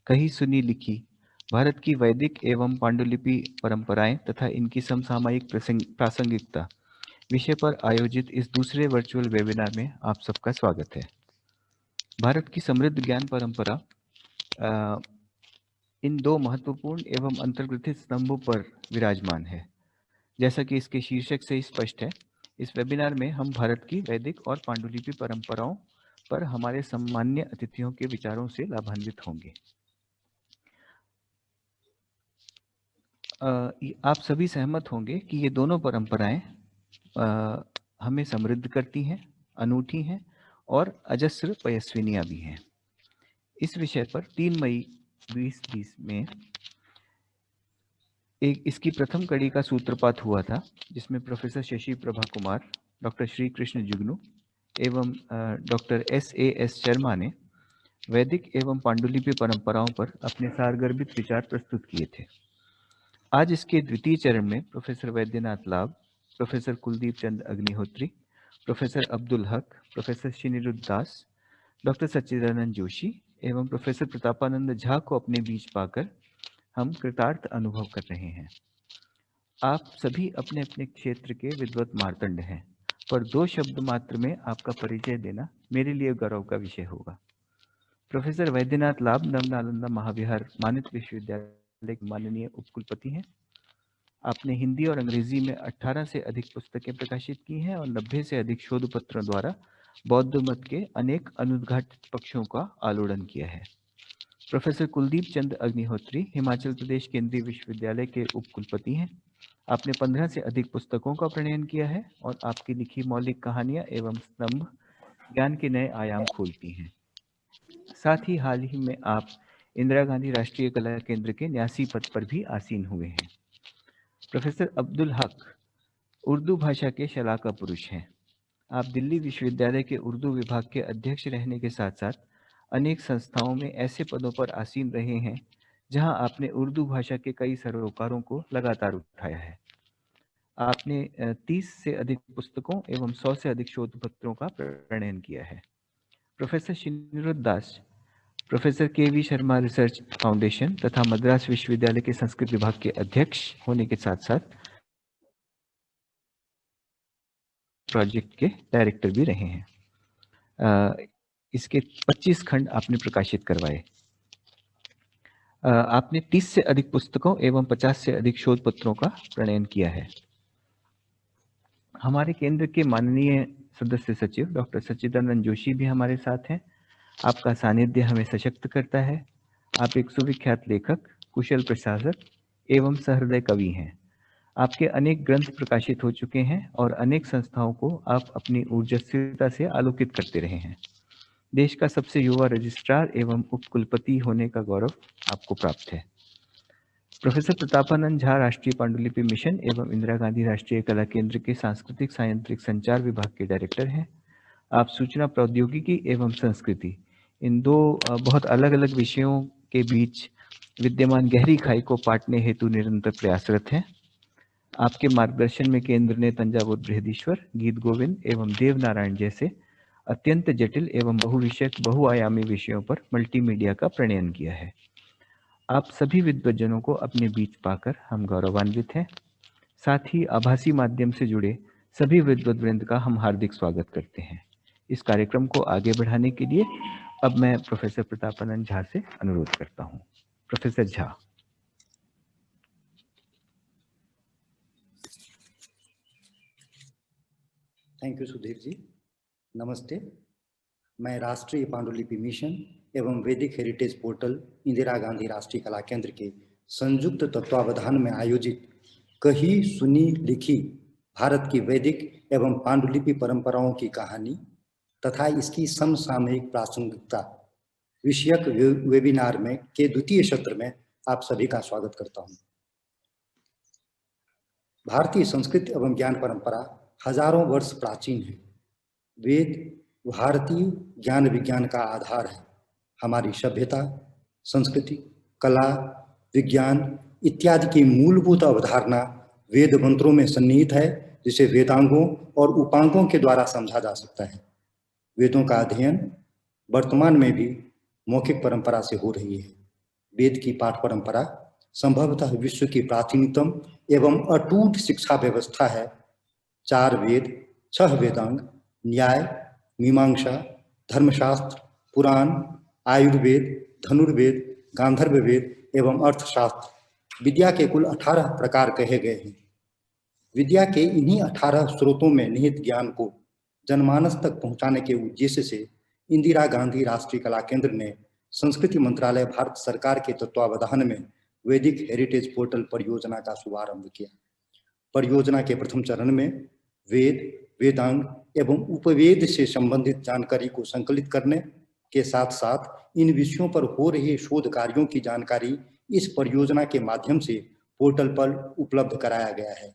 कही सुनी लिखी भारत की वैदिक एवं पांडुलिपि परंपराएं तथा इनकी समसामयिक प्रासंगिकता विषय पर आयोजित इस दूसरे वर्चुअल वेबिनार में आप सबका स्वागत है। भारत की समृद्ध ज्ञान परंपरा इन दो महत्वपूर्ण एवं अंतर्ग्रथित स्तंभों पर विराजमान है। जैसा कि इसके शीर्षक से ही स्पष्ट है, इस वेबिनार में हम भारत की वैदिक और पांडुलिपि परंपराओं पर हमारे सम्मान्य अतिथियों के विचारों से लाभान्वित होंगे। आप सभी सहमत होंगे कि ये दोनों परंपराएं हमें समृद्ध करती हैं, अनूठी हैं और अजस्र पयस्विनियां भी हैं। इस विषय पर 3 मई 2020 में इसकी प्रथम कड़ी का सूत्रपात हुआ था, जिसमें प्रोफेसर शशि प्रभा कुमार, डॉक्टर श्री कृष्ण जुगनू एवं डॉक्टर S.A.S. शर्मा ने वैदिक एवं पांडुलिपि परंपराओं पर अपने सारगर्भित विचार प्रस्तुत किए थे। आज इसके द्वितीय चरण में प्रोफेसर वैद्यनाथ लाभ, प्रोफेसर कुलदीप चंद अग्निहोत्री, प्रोफेसर अब्दुल हक, प्रोफेसर श्रीनिरुद्ध दास, डॉक्टर सच्चिदानंद जोशी एवं प्रोफेसर प्रतापानंद झा को अपने बीच पाकर हम कृतार्थ अनुभव कर रहे हैं। आप सभी अपने अपने क्षेत्र के विद्वत मार्तंड हैं, पर 2 शब्द मात्र में आपका परिचय देना मेरे लिए गौरव का विषय होगा। प्रोफेसर वैद्यनाथ लाभ नवनालंदा महाविहार मानित विश्वविद्यालय के माननीय उपकुलपति हैं। आपने हिंदी और अंग्रेजी में 18 से अधिक पुस्तकें प्रकाशित की हैं और 90 से अधिक शोध पत्रों द्वारा बौद्ध मत के अनेक अनुद्घाटित पक्षों का आलोड़न किया है। प्रोफेसर कुलदीप चंद अग्निहोत्री हिमाचल प्रदेश केंद्रीय विश्वविद्यालय के उपकुलपति हैं। आपने 15 से अधिक पुस्तकों का प्रणयन किया है और आपकी लिखी मौलिक कहानियां एवं स्तंभ ज्ञान के नए आयाम खोलती हैं। साथ ही हाल ही में आप इंदिरा गांधी राष्ट्रीय कला केंद्र के न्यासी पद पर भी आसीन हुए हैं। प्रोफेसर अब्दुल हक उर्दू भाषा के शलाका पुरुष हैं। आप दिल्ली विश्वविद्यालय के उर्दू विभाग के अध्यक्ष रहने के साथ साथ अनेक संस्थाओं में ऐसे पदों पर आसीन रहे हैं जहां आपने उर्दू भाषा के कई सरोकारों को लगातार उठाया है। आपने 30 से अधिक पुस्तकों एवं 100 से अधिक शोध पत्रों का प्रणयन किया है। Professor Shriniruddh Das professor K V. Sharma research foundation तथा मद्रास विश्वविद्यालय के संस्कृत विभाग के अध्यक्ष होने के साथ साथ प्रोजेक्ट के डायरेक्टर भी रहे हैं। इसके 25 खंड आपने प्रकाशित करवाए। आपने 30 से अधिक पुस्तकों एवं 50 से अधिक शोध पत्रों का प्रणयन किया है। हमारे केंद्र के माननीय सदस्य सचिव डॉक्टर सच्चिदानंद जोशी भी हमारे साथ हैं। आपका सानिध्य हमें सशक्त करता है। आप एक सुविख्यात लेखक, कुशल प्रशासक एवं सहृदय कवि हैं। आपके अनेक ग्रंथ प्रकाशित हो चुके हैं और अनेक संस्थाओं को आप अपनी ऊर्जस्विता से आलोकित करते रहे हैं। देश का सबसे युवा रजिस्ट्रार एवं उपकुलपति होने का गौरव आपको प्राप्त है। प्रोफेसर प्रतापानंद झा राष्ट्रीय पांडुलिपि मिशन एवं इंदिरा गांधी राष्ट्रीय कला केंद्र के सांस्कृतिक सायंत्रिक संचार विभाग के डायरेक्टर हैं। आप सूचना प्रौद्योगिकी एवं संस्कृति इन दो बहुत अलग अलग विषयों के बीच विद्यमान गहरी खाई को पाटने हेतु निरंतर प्रयासरत हैं। आपके मार्गदर्शन में केंद्र ने तंजावुर बृहदीश्वर, गीत गोविंद एवं देवनारायण जैसे अत्यंत जटिल एवं बहुविषयक बहुआयामी विषयों पर मल्टीमीडिया का प्रणयन किया है। आप सभी विद्वज्जनों को अपने बीच पाकर हम गौरवान्वित हैं। साथ ही आभासी माध्यम से जुड़े सभी विद्वद् वृंद का हम हार्दिक स्वागत करते हैं। इस कार्यक्रम को आगे बढ़ाने के लिए अब मैं प्रोफेसर प्रतापानंद झा से अनुरोध करता हूं। Professor Jha. Thank you Sudhir ji. नमस्ते। मैं राष्ट्रीय पांडुलिपि मिशन एवं वैदिक हेरिटेज पोर्टल इंदिरा गांधी राष्ट्रीय कला केंद्र के संयुक्त तत्वावधान में आयोजित कही सुनी लिखी भारत की वैदिक एवं पांडुलिपि परंपराओं की कहानी तथा इसकी समसामयिक प्रासंगिकता विषयक वेबिनार में के द्वितीय सत्र में आप सभी का स्वागत करता हूं। भारतीय संस्कृति एवं ज्ञान परंपरा हजारों वर्ष प्राचीन है। वेद भारतीय ज्ञान विज्ञान का आधार है। हमारी सभ्यता, संस्कृति, कला, विज्ञान इत्यादि की मूलभूत अवधारणा वेद मंत्रों में सन्निहित है, जिसे वेदांगों और उपांगों के द्वारा समझा जा सकता है। वेदों का अध्ययन वर्तमान में भी मौखिक परंपरा से हो रही है। वेद की पाठ परंपरा संभवतः विश्व की प्राचीनतम एवं अटूट शिक्षा व्यवस्था है। 4 वेद, 6 वेदांग, न्याय, मीमांसा, धर्मशास्त्र, पुराण, आयुर्वेद, धनुर्वेद, गांधर्व वेद एवं अर्थशास्त्र विद्या के कुल 18 प्रकार कहे गए हैं। विद्या के इन्हीं 18 स्रोतों में निहित ज्ञान को जनमानस तक पहुंचाने के उद्देश्य से इंदिरा गांधी राष्ट्रीय कला केंद्र ने संस्कृति मंत्रालय भारत सरकार के तत्वावधान में वैदिक हेरिटेज पोर्टल परियोजना का शुभारंभ किया। परियोजना के प्रथम चरण में वेद, वेदांग एवं उपवेद से संबंधित जानकारी को संकलित करने के साथ साथ इन विषयों पर हो रहे शोध कार्यों की जानकारी इस परियोजना के माध्यम से पोर्टल पर उपलब्ध कराया गया है।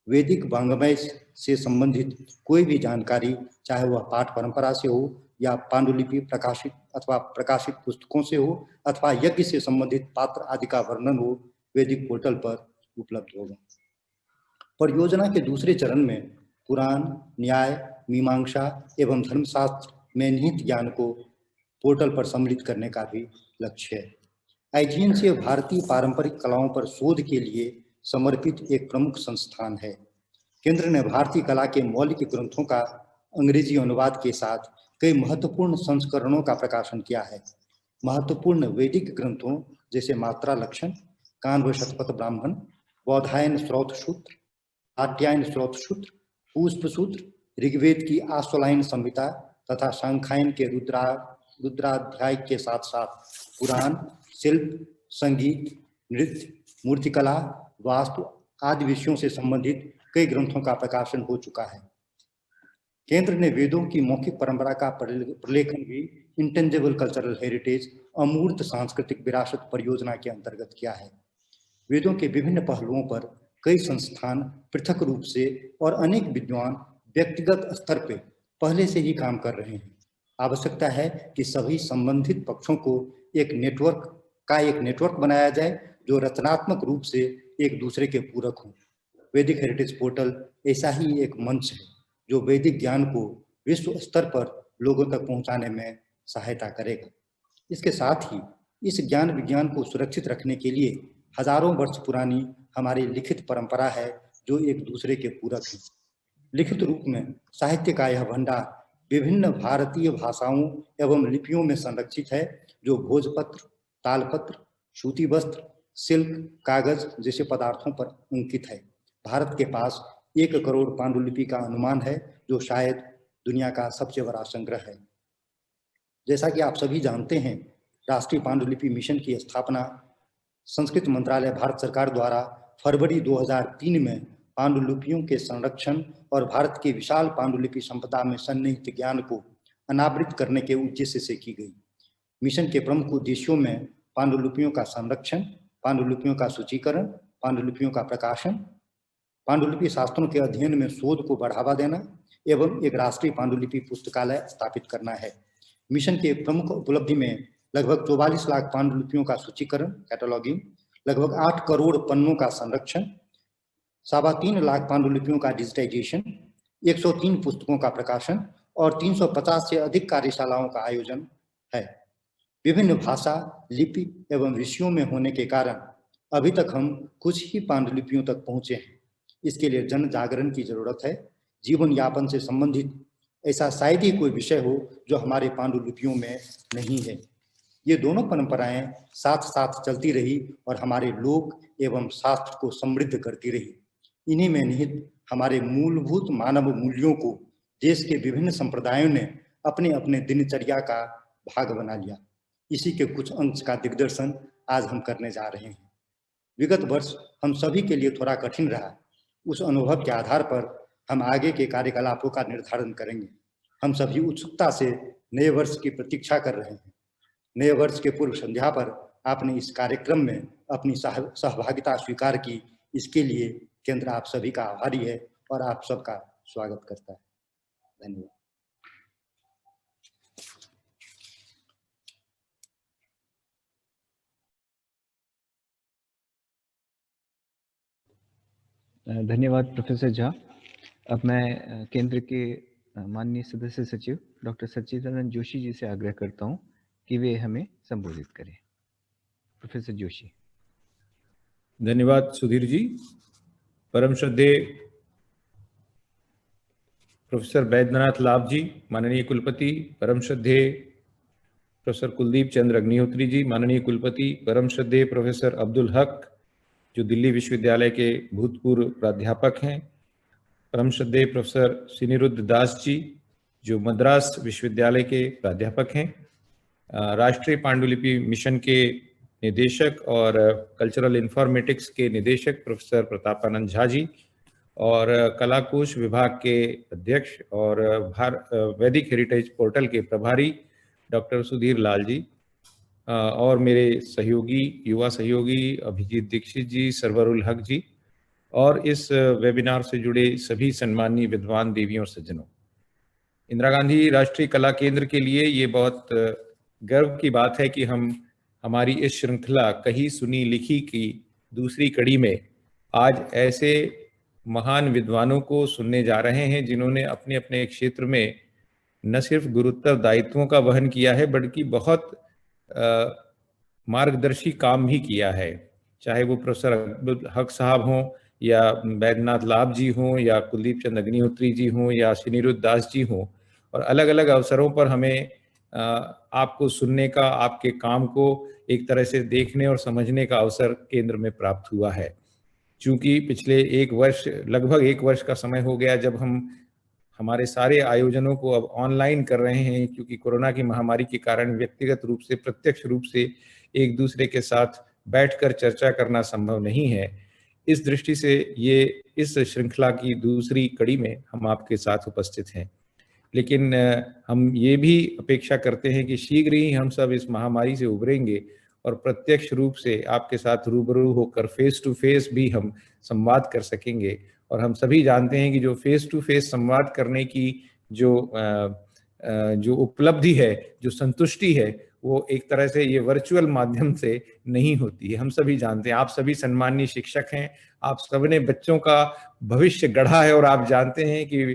वैदिक वाङ्मय से संबंधित कोई भी जानकारी, चाहे वह पाठ परंपरा से हो या पांडुलिपि प्रकाशित पुस्तकों से हो अथवा यज्ञ से संबंधित पात्र आदि का वर्णन हो, वैदिक पोर्टल पर उपलब्ध होगा। परियोजना के दूसरे चरण में पुराण, न्याय, मीमांसा एवं धर्मशास्त्र में निहित ज्ञान को पोर्टल पर सम्मिलित करने का भी लक्ष्य है। IGNC भारतीय पारंपरिक कलाओं पर शोध के लिए समर्पित एक प्रमुख संस्थान है। केंद्र ने भारतीय कला के मौलिक ग्रंथों का अंग्रेजी अनुवाद के साथ कई महत्वपूर्ण संस्करणों का प्रकाशन किया है। महत्वपूर्ण वैदिक ग्रंथों जैसे मात्रा लक्षण, कान्व शतपथ ब्राह्मण, बौधायन स्रोत सूत्र, कात्यायन स्रोत सूत्र, पुष्प सूत्र, ऋग्वेद की आश्वलायन संहिता तथा सांख्यायन के रुद्राध्याय के साथ साथ पुराण, शिल्प, संगीत, नृत्य, मूर्तिकला, वास्तु आदि विषयों से संबंधित कई ग्रंथों का प्रकाशन हो चुका है। केंद्र ने वेदों की मौखिक परंपरा का प्रलेखन भी इंटेंजिबल कल्चरल हेरिटेज अमूर्त सांस्कृतिक विरासत परियोजना के अंतर्गत किया है। वेदों के विभिन्न पहलुओं पर कई संस्थान पृथक रूप से और अनेक विद्वान व्यक्तिगत स्तर पर पहले से ही काम कर रहे हैं। आवश्यकता है कि सभी संबंधित पक्षों को एक नेटवर्क बनाया जाए जो रचनात्मक रूप से एक दूसरे के पूरक हों। वैदिक हेरिटेज पोर्टल ऐसा ही एक मंच है जो वैदिक ज्ञान को विश्व स्तर पर लोगों तक पहुंचाने में सहायता करेगा। इसके साथ ही इस ज्ञान विज्ञान को सुरक्षित रखने के लिए हजारों वर्ष पुरानी हमारी लिखित परंपरा है जो एक दूसरे के पूरक है। लिखित रूप में साहित्य का यह भंडार विभिन्न भारतीय भाषाओं एवं लिपियों में संरक्षित है जो भोजपत्र, तालपत्र, सूती वस्त्र, सिल्क, कागज जैसे पदार्थों पर अंकित है। भारत के पास 1 करोड़ पांडुलिपि का अनुमान है जो शायद दुनिया का सबसे बड़ा संग्रह है। जैसा कि आप सभी जानते हैं, राष्ट्रीय पांडुलिपि मिशन की स्थापना संस्कृत मंत्रालय भारत सरकार द्वारा फरवरी 2003 में पांडुलिपियों के संरक्षण और भारत की विशाल पांडुलिपि संपदा में सन्निहित ज्ञान को अनावृत करने के उद्देश्य से की गई। मिशन के प्रमुख उद्देश्यों में पांडुलिपियों का संरक्षण, पांडुलिपियों का सूचीकरण, पांडुलिपियों का प्रकाशन, पांडुलिपि शास्त्रों के अध्ययन में शोध को बढ़ावा देना एवं एक राष्ट्रीय पांडुलिपि पुस्तकालय स्थापित करना है। मिशन के प्रमुख उपलब्धि में लगभग 44 लाख पांडुलिपियों का सूचीकरण, कैटलॉगिंग, लगभग 8 करोड़ पन्नों का संरक्षण, 3.25 लाख पांडुलिपियों का डिजिटाइजेशन, 103 पुस्तकों का प्रकाशन और 350 से अधिक कार्यशालाओं का आयोजन है। विभिन्न भाषा, लिपि एवं विषयों में होने के कारण अभी तक हम कुछ ही पांडुलिपियों तक पहुंचे हैं। इसके लिए जन जागरण की जरूरत है। जीवन यापन से संबंधित ऐसा शायद ही कोई विषय हो जो हमारे पांडुलिपियों में नहीं है। ये दोनों परंपराएं साथ साथ चलती रही और हमारे लोक एवं शास्त्र को समृद्ध करती रही। इन्हीं में निहित हमारे मूलभूत मानव मूल्यों को देश के विभिन्न संप्रदायों ने अपने अपने दिनचर्या का भाग बना लिया। इसी के कुछ अंश का दिग्दर्शन आज हम करने जा रहे हैं। विगत वर्ष हम सभी के लिए थोड़ा कठिन रहा। उस अनुभव के आधार पर हम आगे के कार्यकलापों का निर्धारण करेंगे। हम सभी उत्सुकता से नए वर्ष की प्रतीक्षा कर रहे हैं। नए वर्ष के पूर्व संध्या पर आपने इस कार्यक्रम में अपनी सहभागिता स्वीकार की, इसके लिए केंद्र आप सभी का आभारी है और आप सबका स्वागत करता है। धन्यवाद। धन्यवाद प्रोफेसर झा। अब मैं केंद्र के माननीय सदस्य सचिव डॉक्टर सच्चिदानंद जोशी जी से आग्रह करता हूं कि वे हमें संबोधित करें। प्रोफेसर जोशी। धन्यवाद सुधीर जी। परम श्रद्धेय प्रोफेसर बैद्यनाथ लाभ जी, माननीय कुलपति। परम श्रद्धेय प्रोफेसर कुलदीप चंद्र अग्निहोत्री जी, माननीय कुलपति। परम श्रद्धेय प्रोफेसर अब्दुल हक, जो दिल्ली विश्वविद्यालय के भूतपूर्व प्राध्यापक हैं। परम श्रद्धेय प्रोफेसर सिनिरुद्ध दास जी, जो मद्रास विश्वविद्यालय के प्राध्यापक हैं। राष्ट्रीय पांडुलिपि मिशन के निदेशक और कल्चरल इन्फॉर्मेटिक्स के निदेशक प्रोफेसर प्रतापानंद झा जी, और कला कोश विभाग के अध्यक्ष और वैदिक हेरिटेज पोर्टल के प्रभारी डॉक्टर सुधीर लाल जी, और मेरे सहयोगी, युवा सहयोगी अभिजीत दीक्षित जी, सरवरुल हक जी, और इस वेबिनार से जुड़े सभी सम्माननीय विद्वान देवियों और सज्जनों। इंदिरा गांधी राष्ट्रीय कला केंद्र के लिए ये बहुत गर्व की बात है कि हम हमारी इस श्रृंखला कही सुनी लिखी की दूसरी कड़ी में आज ऐसे महान विद्वानों को सुनने जा रहे हैं जिन्होंने अपने अपने क्षेत्र में न सिर्फ गुरुत्तर दायित्वों का वहन किया है, बल्कि बहुत मार्गदर्शी काम भी किया है। चाहे वो प्रोफेसर अब्दुल हक साहब हों, या बैद्यनाथ लाभ जी हों, या कुलदीप चंद्र अग्निहोत्री जी हों, या सिनिरुद्ध दास जी हों, और अलग अलग अवसरों पर हमें आपको सुनने का, आपके काम को एक तरह से देखने और समझने का अवसर केंद्र में प्राप्त हुआ है। चूंकि पिछले लगभग एक वर्ष का समय हो गया जब हम हमारे सारे आयोजनों को अब ऑनलाइन कर रहे हैं, क्योंकि कोरोना की महामारी के कारण व्यक्तिगत रूप से, प्रत्यक्ष रूप से एक दूसरे के साथ बैठकर चर्चा करना संभव नहीं है। इस दृष्टि से ये इस श्रृंखला की दूसरी कड़ी में हम आपके साथ उपस्थित हैं। लेकिन हम ये भी अपेक्षा करते हैं कि शीघ्र ही हम सब इस महामारी से उभरेंगे और प्रत्यक्ष रूप से आपके साथ रूबरू होकर फेस टू फेस भी हम संवाद कर सकेंगे। और हम सभी जानते हैं कि जो फेस टू फेस संवाद करने की जो उपलब्धि है, जो संतुष्टि है, वो एक तरह से ये वर्चुअल माध्यम से नहीं होती है। हम सभी जानते हैं, आप सभी सम्माननीय शिक्षक हैं, आप सबने बच्चों का भविष्य गढ़ा है, और आप जानते हैं कि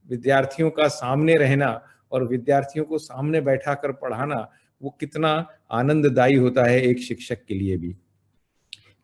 विद्यार्थियों का सामने रहना और विद्यार्थियों को सामने बैठा कर पढ़ाना वो कितना आनंददायी होता है एक शिक्षक के लिए भी।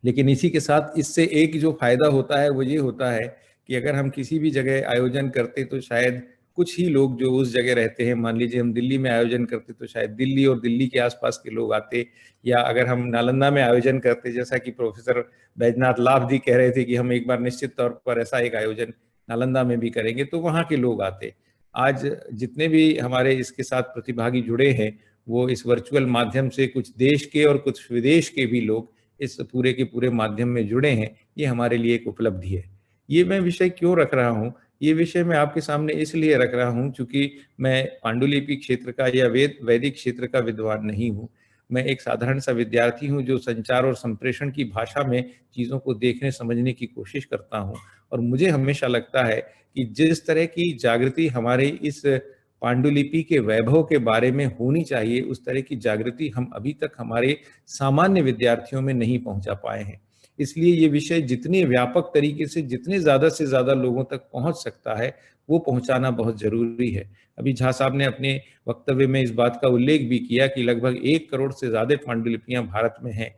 लेकिन इसी के साथ इससे एक जो फायदा होता है वो ये होता है कि अगर हम किसी भी जगह आयोजन करते तो शायद कुछ ही लोग जो उस जगह रहते हैं, मान लीजिए हम दिल्ली में आयोजन करते तो शायद दिल्ली और दिल्ली के आसपास के लोग आते, या अगर हम नालंदा में आयोजन करते, जैसा कि प्रोफेसर बैद्यनाथ लाभ जी कह रहे थे कि हम एक बार निश्चित तौर पर ऐसा एक आयोजन नालंदा में भी करेंगे, तो वहाँ के लोग आते। आज जितने भी हमारे इसके साथ प्रतिभागी जुड़े हैं वो इस वर्चुअल माध्यम से कुछ देश के और कुछ विदेश के भी लोग इस पूरे के पूरे माध्यम में जुड़े हैं। ये हमारे लिए एक उपलब्धि है। ये मैं विषय क्यों रख रहा हूँ, ये विषय मैं आपके सामने इसलिए रख रहा हूँ क्योंकि मैं पांडुलिपि क्षेत्र का या वैदिक क्षेत्र का विद्वान नहीं हूँ। मैं एक साधारण सा विद्यार्थी हूँ जो संचार और संप्रेषण की भाषा में चीज़ों को देखने समझने की कोशिश करता हूँ। और मुझे हमेशा लगता है कि जिस तरह की जागृति हमारे इस पांडुलिपि के वैभव के बारे में होनी चाहिए, उस तरह की जागृति हम अभी तक हमारे सामान्य विद्यार्थियों में नहीं पहुंचा पाए हैं। इसलिए ये विषय जितने व्यापक तरीके से जितने ज़्यादा से ज़्यादा लोगों तक पहुंच सकता है वो पहुंचाना बहुत ज़रूरी है। अभी झा साहब ने अपने वक्तव्य में इस बात का उल्लेख भी किया कि लगभग 1 करोड़ से ज़्यादा पांडुलिपियाँ भारत में हैं।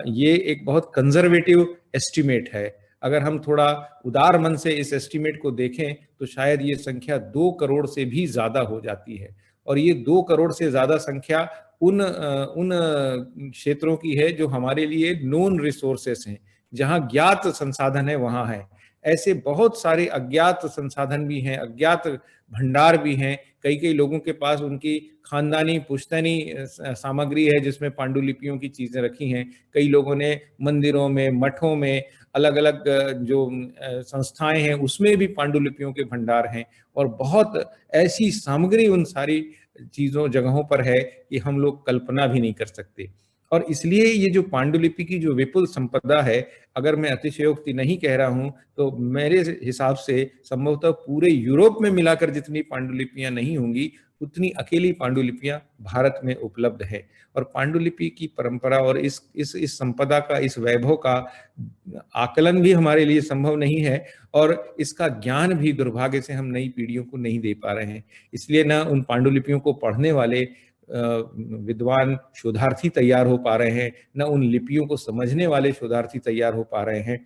ये एक बहुत कंजर्वेटिव एस्टिमेट है। अगर हम थोड़ा उदार मन से इस एस्टिमेट को देखें तो शायद ये संख्या 2 करोड़ से भी ज़्यादा हो जाती है। और ये 2 करोड़ से ज़्यादा संख्या उन क्षेत्रों की है जो हमारे लिए नोन रिसोर्सेस हैं, जहाँ ज्ञात संसाधन है वहाँ है। ऐसे बहुत सारे अज्ञात संसाधन भी हैं, अज्ञात भंडार भी हैं। कई लोगों के पास उनकी खानदानी पुश्तैनी सामग्री है जिसमें पांडुलिपियों की चीज़ें रखी हैं। कई लोगों ने मंदिरों में, मठों में, अलग अलग जो संस्थाएं हैं उसमें भी पांडुलिपियों के भंडार हैं। और बहुत ऐसी सामग्री उन सारी जगहों पर है कि हम लोग कल्पना भी नहीं कर सकते। और इसलिए ये जो पांडुलिपि की जो विपुल संपदा है, अगर मैं अतिशयोक्ति नहीं कह रहा हूँ तो मेरे हिसाब से संभवतः पूरे यूरोप में मिलाकर जितनी पांडुलिपियां नहीं होंगी उतनी अकेली पांडुलिपियां भारत में उपलब्ध है। और पांडुलिपि की परंपरा और इस संपदा का, इस वैभव का आकलन भी हमारे लिए संभव नहीं है, और इसका ज्ञान भी दुर्भाग्य से हम नई पीढ़ियों को नहीं दे पा रहे हैं। इसलिए ना उन पांडुलिपियों को पढ़ने वाले विद्वान शोधार्थी तैयार हो पा रहे हैं, न उन लिपियों को समझने वाले शोधार्थी तैयार हो पा रहे हैं।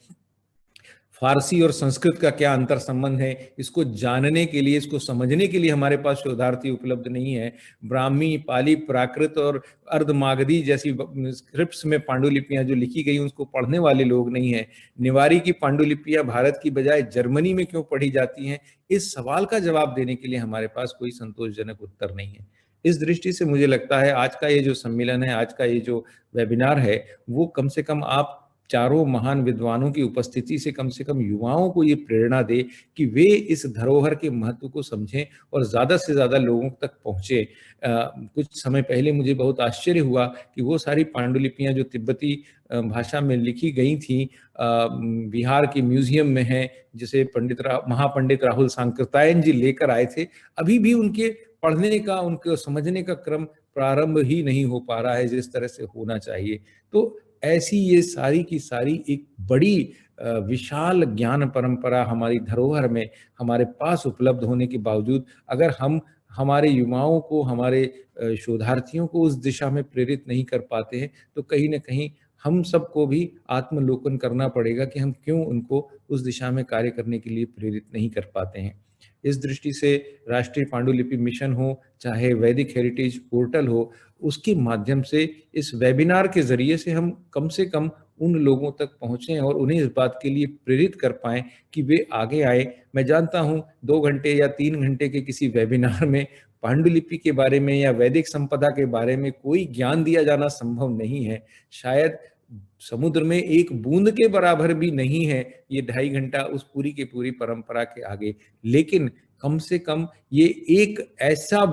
फारसी और संस्कृत का क्या अंतर संबंध है, इसको जानने के लिए, इसको समझने के लिए हमारे पास शोधार्थी उपलब्ध नहीं है। ब्राह्मी, पाली, प्राकृत और अर्धमागधी जैसी स्क्रिप्ट्स में पांडुलिपियां जो लिखी गई उसको पढ़ने वाले लोग नहीं है। निवारी की पांडुलिपियां भारत की बजाय जर्मनी में क्यों पढ़ी जाती हैं, इस सवाल का जवाब देने के लिए हमारे पास कोई संतोषजनक उत्तर नहीं है। इस दृष्टि से मुझे लगता है आज का ये जो सम्मेलन है, आज का ये जो वेबिनार है, वो कम से कम आप चारों महान विद्वानों की उपस्थिति से कम युवाओं को ये प्रेरणा दे कि वे इस धरोहर के महत्व को समझें और ज़्यादा से ज़्यादा लोगों तक पहुँचे। कुछ समय पहले मुझे बहुत आश्चर्य हुआ कि वो सारी पांडुलिपियां जो तिब्बती भाषा में लिखी गई थी बिहार के म्यूजियम में हैं, जिसे महापंडित राहुल सांकृत्यायन जी लेकर आए थे। अभी भी उनके पढ़ने का, उनको समझने का क्रम प्रारंभ ही नहीं हो पा रहा है जिस तरह से होना चाहिए। तो ऐसी ये सारी की सारी एक बड़ी विशाल ज्ञान परंपरा हमारी धरोहर में हमारे पास उपलब्ध होने के बावजूद अगर हम हमारे युवाओं को, हमारे शोधार्थियों को उस दिशा में प्रेरित नहीं कर पाते हैं, तो कहीं ना कहीं हम सबको भी आत्मलोकन करना पड़ेगा कि हम क्यों उनको उस दिशा में कार्य करने के लिए प्रेरित नहीं कर पाते हैं। इस दृष्टि से राष्ट्रीय पांडुलिपि मिशन हो, चाहे वैदिक हेरिटेज पोर्टल हो, उसके माध्यम से इस वेबिनार के जरिए से हम कम से कम उन लोगों तक पहुंचें और उन्हें इस बात के लिए प्रेरित कर पाएं कि वे आगे आए। मैं जानता हूं 2 घंटे या 3 घंटे के किसी वेबिनार में पांडुलिपि के बारे में या वैदिक संपदा के बारे में कोई ज्ञान दिया जाना संभव नहीं है। शायद समुद्र में एक बूंद के बराबर भी नहीं है ये 2.5 घंटा उस पूरी की पूरी परंपरा के आगे। लेकिन कम से कम ये एक ऐसा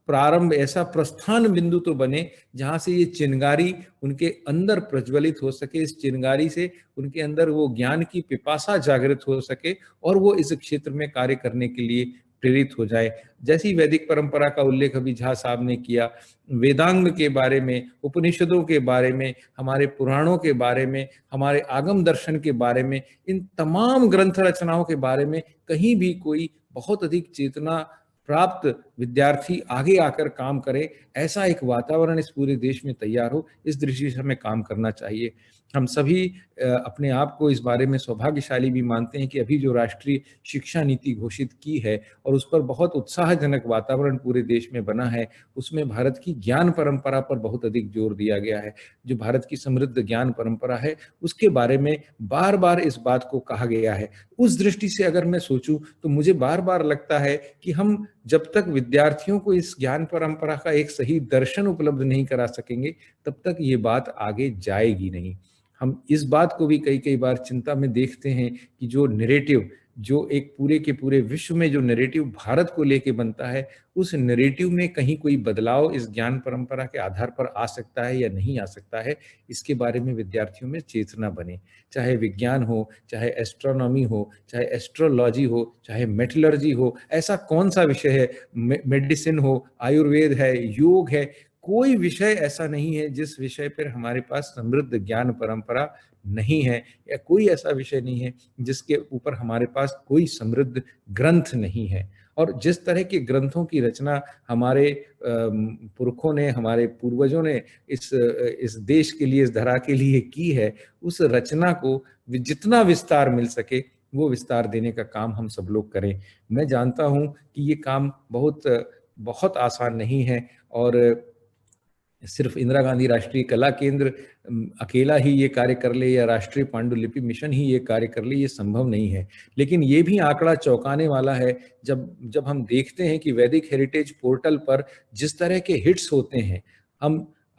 प्रारंभ, ऐसा प्रस्थान बिंदु तो बने जहां से ये चिंगारी उनके अंदर प्रज्वलित हो सके, इस चिंगारी से उनके अंदर वो ज्ञान की पिपासा जागृत हो सके और वो इस क्षेत्र में कार्य करने के लिए प्रेरित हो जाए। जैसी वैदिक परंपरा का उल्लेख अभी झा साहब ने किया, वेदांग के बारे में, उपनिषदों के बारे में, हमारे पुराणों के बारे में, हमारे आगम दर्शन के बारे में, इन तमाम ग्रंथ रचनाओं के बारे में कहीं भी कोई बहुत अधिक चेतना प्राप्त विद्यार्थी आगे आकर काम करे, ऐसा एक वातावरण इस पूरे देश में तैयार हो, इस दृष्टि से हमें काम करना चाहिए। हम सभी अपने आप को इस बारे में सौभाग्यशाली भी मानते हैं कि अभी जो राष्ट्रीय शिक्षा नीति घोषित की है और उस पर बहुत उत्साहजनक वातावरण पूरे देश में बना है, उसमें भारत की ज्ञान परंपरा पर बहुत अधिक जोर दिया गया है। जो भारत की समृद्ध ज्ञान परंपरा है उसके बारे में बार बार इस बात को कहा गया है। उस दृष्टि से अगर मैं सोचूं तो मुझे बार बार लगता है कि हम जब तक विद्यार्थियों को इस ज्ञान परंपरा का एक सही दर्शन उपलब्ध नहीं करा सकेंगे, तब तक ये बात आगे जाएगी नहीं। हम इस बात को भी कई बार चिंता में देखते हैं कि जो नैरेटिव, जो एक पूरे के पूरे विश्व में जो नैरेटिव भारत को लेके बनता है, उस नैरेटिव में कहीं कोई बदलाव इस ज्ञान परंपरा के आधार पर आ सकता है या नहीं आ सकता है, इसके बारे में विद्यार्थियों में चेतना बने। चाहे विज्ञान हो, चाहे एस्ट्रोनॉमी हो, चाहे एस्ट्रोलॉजी हो, चाहे मेटलर्जी हो, ऐसा कौन सा विषय है, मेडिसिन हो, आयुर्वेद है, योग है, कोई विषय ऐसा नहीं है जिस विषय पर हमारे पास समृद्ध ज्ञान परंपरा नहीं है, या कोई ऐसा विषय नहीं है जिसके ऊपर हमारे पास कोई समृद्ध ग्रंथ नहीं है। और जिस तरह के ग्रंथों की रचना हमारे पुरखों ने, हमारे पूर्वजों ने इस देश के लिए, इस धरा के लिए की है, उस रचना को जितना विस्तार मिल सके वो विस्तार देने का काम हम सब लोग करें। मैं जानता हूं कि ये काम बहुत आसान नहीं है और सिर्फ इंदिरा गांधी राष्ट्रीय कला केंद्र अकेला ही ये कार्य कर ले या राष्ट्रीय पांडुलिपि मिशन ही ये कार्य कर ले, ये संभव नहीं है। लेकिन ये भी आंकड़ा चौंकाने वाला है जब हम देखते हैं कि वैदिक हेरिटेज पोर्टल पर जिस तरह के हिट्स होते हैं,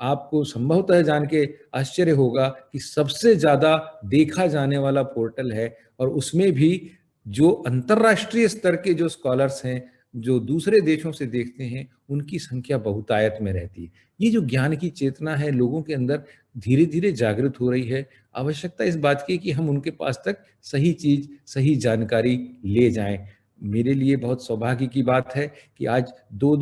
आपको संभवतः जान के आश्चर्य होगा कि सबसे ज्यादा देखा जाने वाला पोर्टल है, और उसमें भी जो अंतरराष्ट्रीय स्तर के जो स्कॉलर्स हैं, जो दूसरे देशों से देखते हैं, उनकी संख्या बहुतायत में रहती है। ये जो ज्ञान की चेतना है लोगों के अंदर धीरे धीरे जागृत हो रही है। आवश्यकता इस बात की कि हम उनके पास तक सही चीज, सही जानकारी ले जाएं। मेरे लिए बहुत सौभाग्य की बात है कि आज 2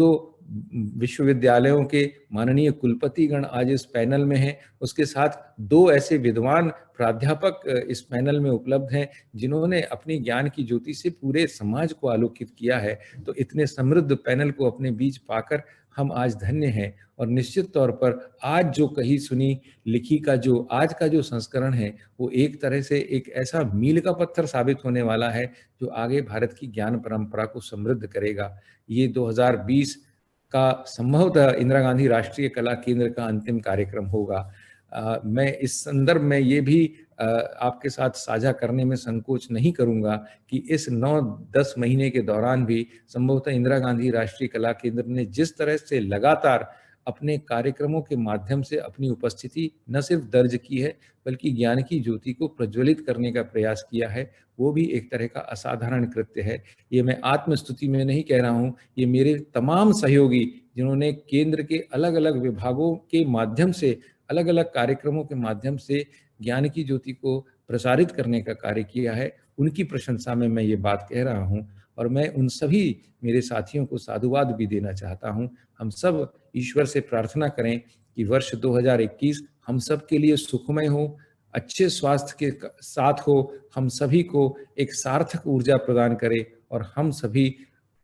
विश्वविद्यालयों के माननीय कुलपतिगण आज इस पैनल में हैं, उसके साथ 2 ऐसे विद्वान प्राध्यापक इस पैनल में उपलब्ध हैं जिन्होंने अपनी ज्ञान की ज्योति से पूरे समाज को आलोकित किया है। तो इतने समृद्ध पैनल को अपने बीच पाकर हम आज धन्य हैं। और निश्चित तौर पर आज जो कही सुनी लिखी का जो आज का जो संस्करण है वो एक तरह से एक ऐसा मील का पत्थर साबित होने वाला है जो आगे भारत की ज्ञान परंपरा को समृद्ध करेगा। ये 2020 का संभवतः इंदिरा गांधी राष्ट्रीय कला केंद्र का अंतिम कार्यक्रम होगा। मैं इस संदर्भ में ये भी आपके साथ साझा करने में संकोच नहीं करूंगा कि इस 9-10 महीने के दौरान भी संभवतः इंदिरा गांधी राष्ट्रीय कला केंद्र ने जिस तरह से लगातार अपने कार्यक्रमों के माध्यम से अपनी उपस्थिति न सिर्फ दर्ज की है बल्कि ज्ञान की ज्योति को प्रज्वलित करने का प्रयास किया है, वो भी एक तरह का असाधारण कृत्य है। ये मैं आत्मस्तुति में नहीं कह रहा हूँ, ये मेरे तमाम सहयोगी जिन्होंने केंद्र के अलग अलग विभागों के माध्यम से अलग अलग कार्यक्रमों के माध्यम से ज्ञान की ज्योति को प्रसारित करने का कार्य किया है, उनकी प्रशंसा में मैं ये बात कह रहा हूँ। और मैं उन सभी मेरे साथियों को साधुवाद भी देना चाहता हूँ। हम सब ईश्वर से प्रार्थना करें कि वर्ष 2021 हम सब के लिए सुखमय हो, अच्छे स्वास्थ्य के साथ हो, हम सभी को एक सार्थक ऊर्जा प्रदान करे और हम सभी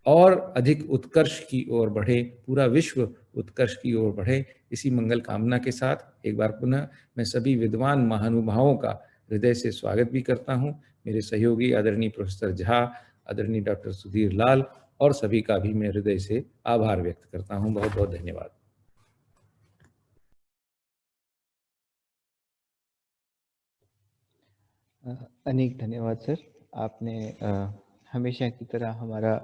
और अधिक उत्कर्ष की ओर बढ़े, पूरा विश्व उत्कर्ष की ओर बढ़े। इसी मंगल कामना के साथ एक बार पुनः मैं सभी विद्वान महानुभावों का हृदय से स्वागत भी करता हूं। मेरे सहयोगी आदरणीय प्रोफेसर झा, आदरणीय डॉक्टर सुधीर लाल और सभी का भी मैं हृदय से आभार व्यक्त करता हूं। बहुत बहुत धन्यवाद। अनेक धन्यवाद सर। आपने हमेशा की तरह हमारा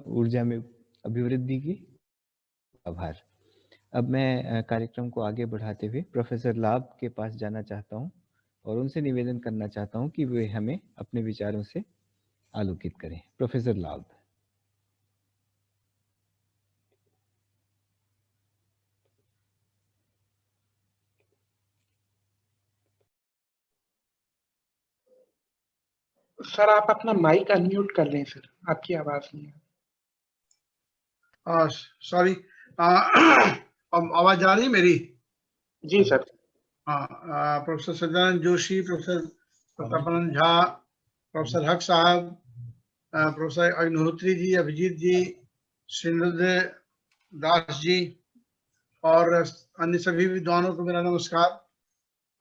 ऊर्जा में अभिवृद्धि की। आभार। अब मैं कार्यक्रम को आगे बढ़ाते हुए प्रोफेसर लाभ के पास जाना चाहता हूं और उनसे निवेदन करना चाहता हूं कि वे हमें अपने विचारों से आलोकित करें। प्रोफेसर लाभ। सर आप अपना माइक अनम्यूट कर लें सर, आपकी आवाज नहीं है। सॉरी, आवाज आ रही है मेरी? जी sir. Professor Sajjananand Joshi, professor Pratapanand Jha, professor Haq साहब, प्रोफेसर अग्निहोत्री जी, अभिजीत जी, श्रीनृत्य दास जी और अन्य सभी विद्वानों को मेरा नमस्कार।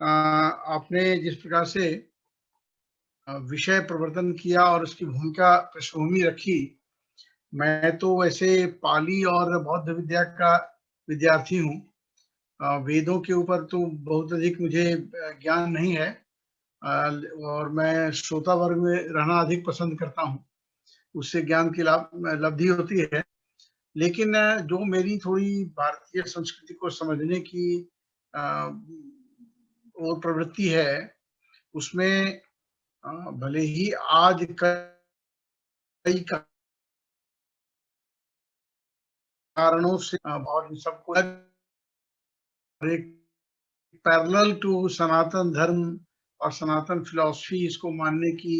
आपने जिस प्रकार से विषय प्रवर्तन किया और उसकी भूमिका पृष्ठभूमि रखी, मैं तो वैसे पाली और बौद्ध विद्या का विद्यार्थी हूँ। वेदों के ऊपर तो बहुत अधिक मुझे ज्ञान नहीं है और मैं श्रोता वर्ग में रहना अधिक पसंद करता हूँ, उससे ज्ञान की लब्धि होती है। लेकिन जो मेरी थोड़ी भारतीय संस्कृति को समझने की और प्रवृत्ति है, उसमें भले ही आज कई कारणों से और सबको पैरेलल टू सनातन धर्म और सनातन फिलॉसफी इसको मानने की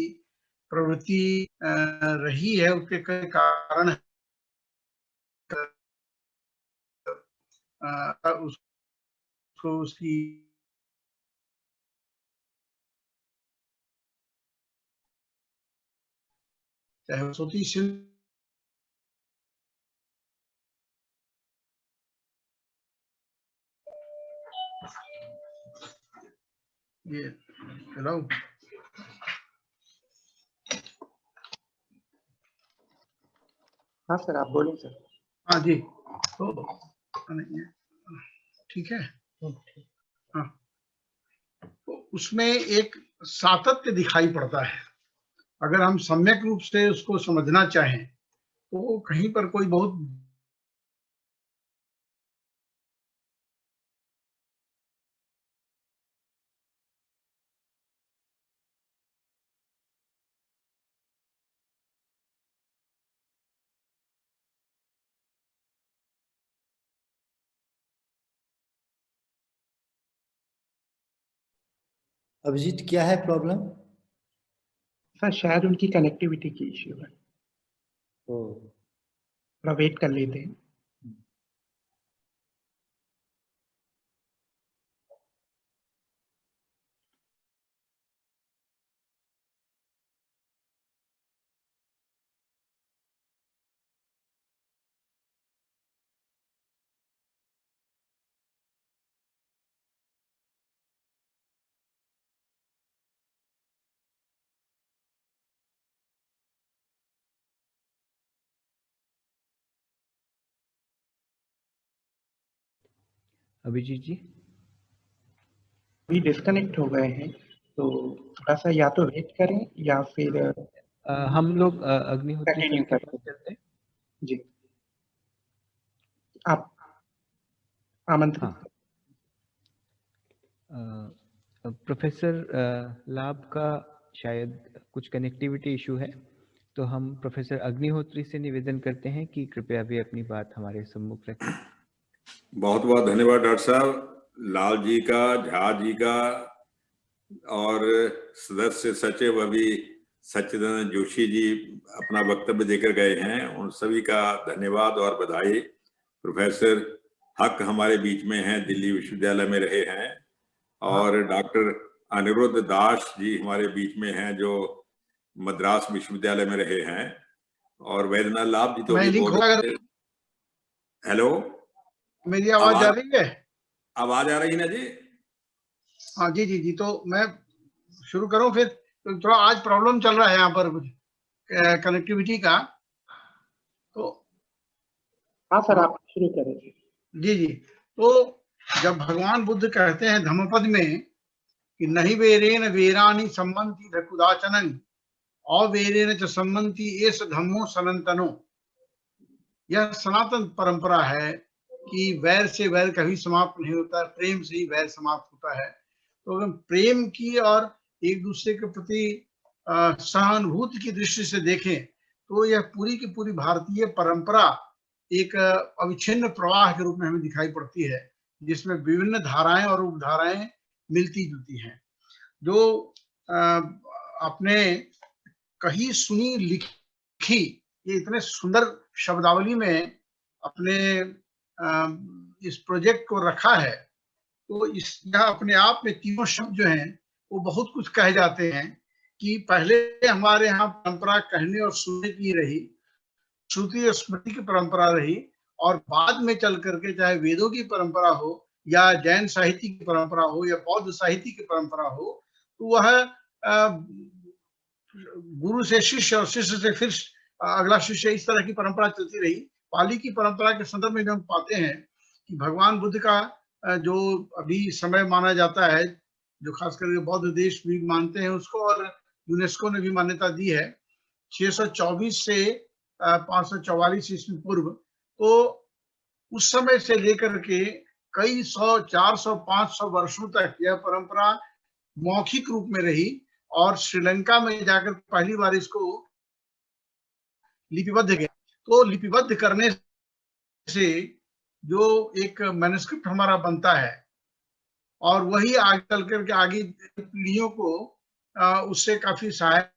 प्रवृत्ति रही है, उसके कई कारण उसको उसकी चाहे सोती ये हेलो। हाँ सर आप बोलें सर। हाँ जी, तो ठीक है। हाँ, तो उसमें एक सातत्य दिखाई पड़ता है। अगर हम सम्यक रूप से उसको समझना चाहें तो कहीं पर कोई बहुत अभिजीत क्या है प्रॉब्लम? सर शायद उनकी कनेक्टिविटी की इश्यू है, तो थोड़ा वेट कर लेते हैं। अभिजीत जी अभी डिस्कनेक्ट हो गए हैं, तो थोड़ा सा या तो वेट करें या फिर हम लोग अग्निहोत्री सर कंटिन्यू के करते पास चलते हैं। जी, आप आमंत्रित हाँ, प्रोफेसर लाभ का शायद कुछ कनेक्टिविटी इशू है, तो हम प्रोफेसर अग्निहोत्री से निवेदन करते हैं कि कृपया भी अपनी बात हमारे सम्मुख रखें। बहुत बहुत धन्यवाद डॉक्टर साहब, लाल जी का, झा जी का और सदस्य सचिव अभी सच्चिदानंद जोशी जी अपना वक्तव्य देकर गए हैं, उन सभी का धन्यवाद और बधाई। प्रोफेसर हक हमारे बीच में हैं, दिल्ली विश्वविद्यालय में रहे हैं, और डॉक्टर अनिरुद्ध दास जी हमारे बीच में हैं जो मद्रास विश्वविद्यालय में रहे हैं, और वैद्यनाथ लाभ जी तो मैं भी लिंक बोल रहे थे। हेलो, मेरी आवाज आ रही है? आवाज आ रही है ना जी? हाँ जी जी जी, तो मैं शुरू करूं फिर? तो थोड़ा आज प्रॉब्लम चल रहा है यहाँ पर कनेक्टिविटी का, तो हाँ सर, आप शुरू करें। जी जी। तो जब भगवान बुद्ध कहते हैं धम्मपद में कि नहीं वेरेन वेरानी सम्मंति रकुदाचनन अवेरेन च सम्मंति एस धम्मो सनातनो, यह सनातन परंपरा है कि वैर से वैर कभी समाप्त नहीं होता, प्रेम से ही वैर समाप्त होता है। तो अगर प्रेम की और एक दूसरे के प्रति सहानुभूति की दृष्टि से देखें तो यह पूरी की पूरी भारतीय परंपरा एक अविच्छिन्न प्रवाह के रूप में हमें दिखाई पड़ती है, जिसमें विभिन्न धाराएं और उपधाराएं मिलती जुलती हैं। जो आपने कही सुनी लिखी ये इतने सुंदर शब्दावली में अपने इस प्रोजेक्ट को रखा है, तो इस यह अपने आप में तीनों शब्द जो हैं वो बहुत कुछ कह जाते हैं कि पहले हमारे यहाँ परंपरा कहने और सुनने की रही, श्रुति और स्मृति की परंपरा रही, और बाद में चल करके चाहे वेदों की परंपरा हो या जैन साहित्य की परंपरा हो या बौद्ध साहित्य की परंपरा हो, तो वह गुरु से शिष्य और शिष्य से फिर अगला शिष्य, इस तरह की परंपरा चलती रही। पाली की परंपरा के संदर्भ में हम पाते हैं कि भगवान बुद्ध का जो अभी समय माना जाता है, जो खास करके बौद्ध देश भी मानते हैं उसको, और यूनेस्को ने भी मान्यता दी है, 624 से 544 ईस्वी पूर्व, तो उस समय से लेकर के कई 100, 400, 500 वर्षों तक यह परंपरा मौखिक रूप में रही, और श्रीलंका में जाकर पहली बार इसको लिपिबद्ध किया। तो लिपिबद्ध करने से जो एक मैन्युस्क्रिप्ट हमारा बनता है, और वही आगे चल करके आगे पीढ़ियों को उससे काफी सहायता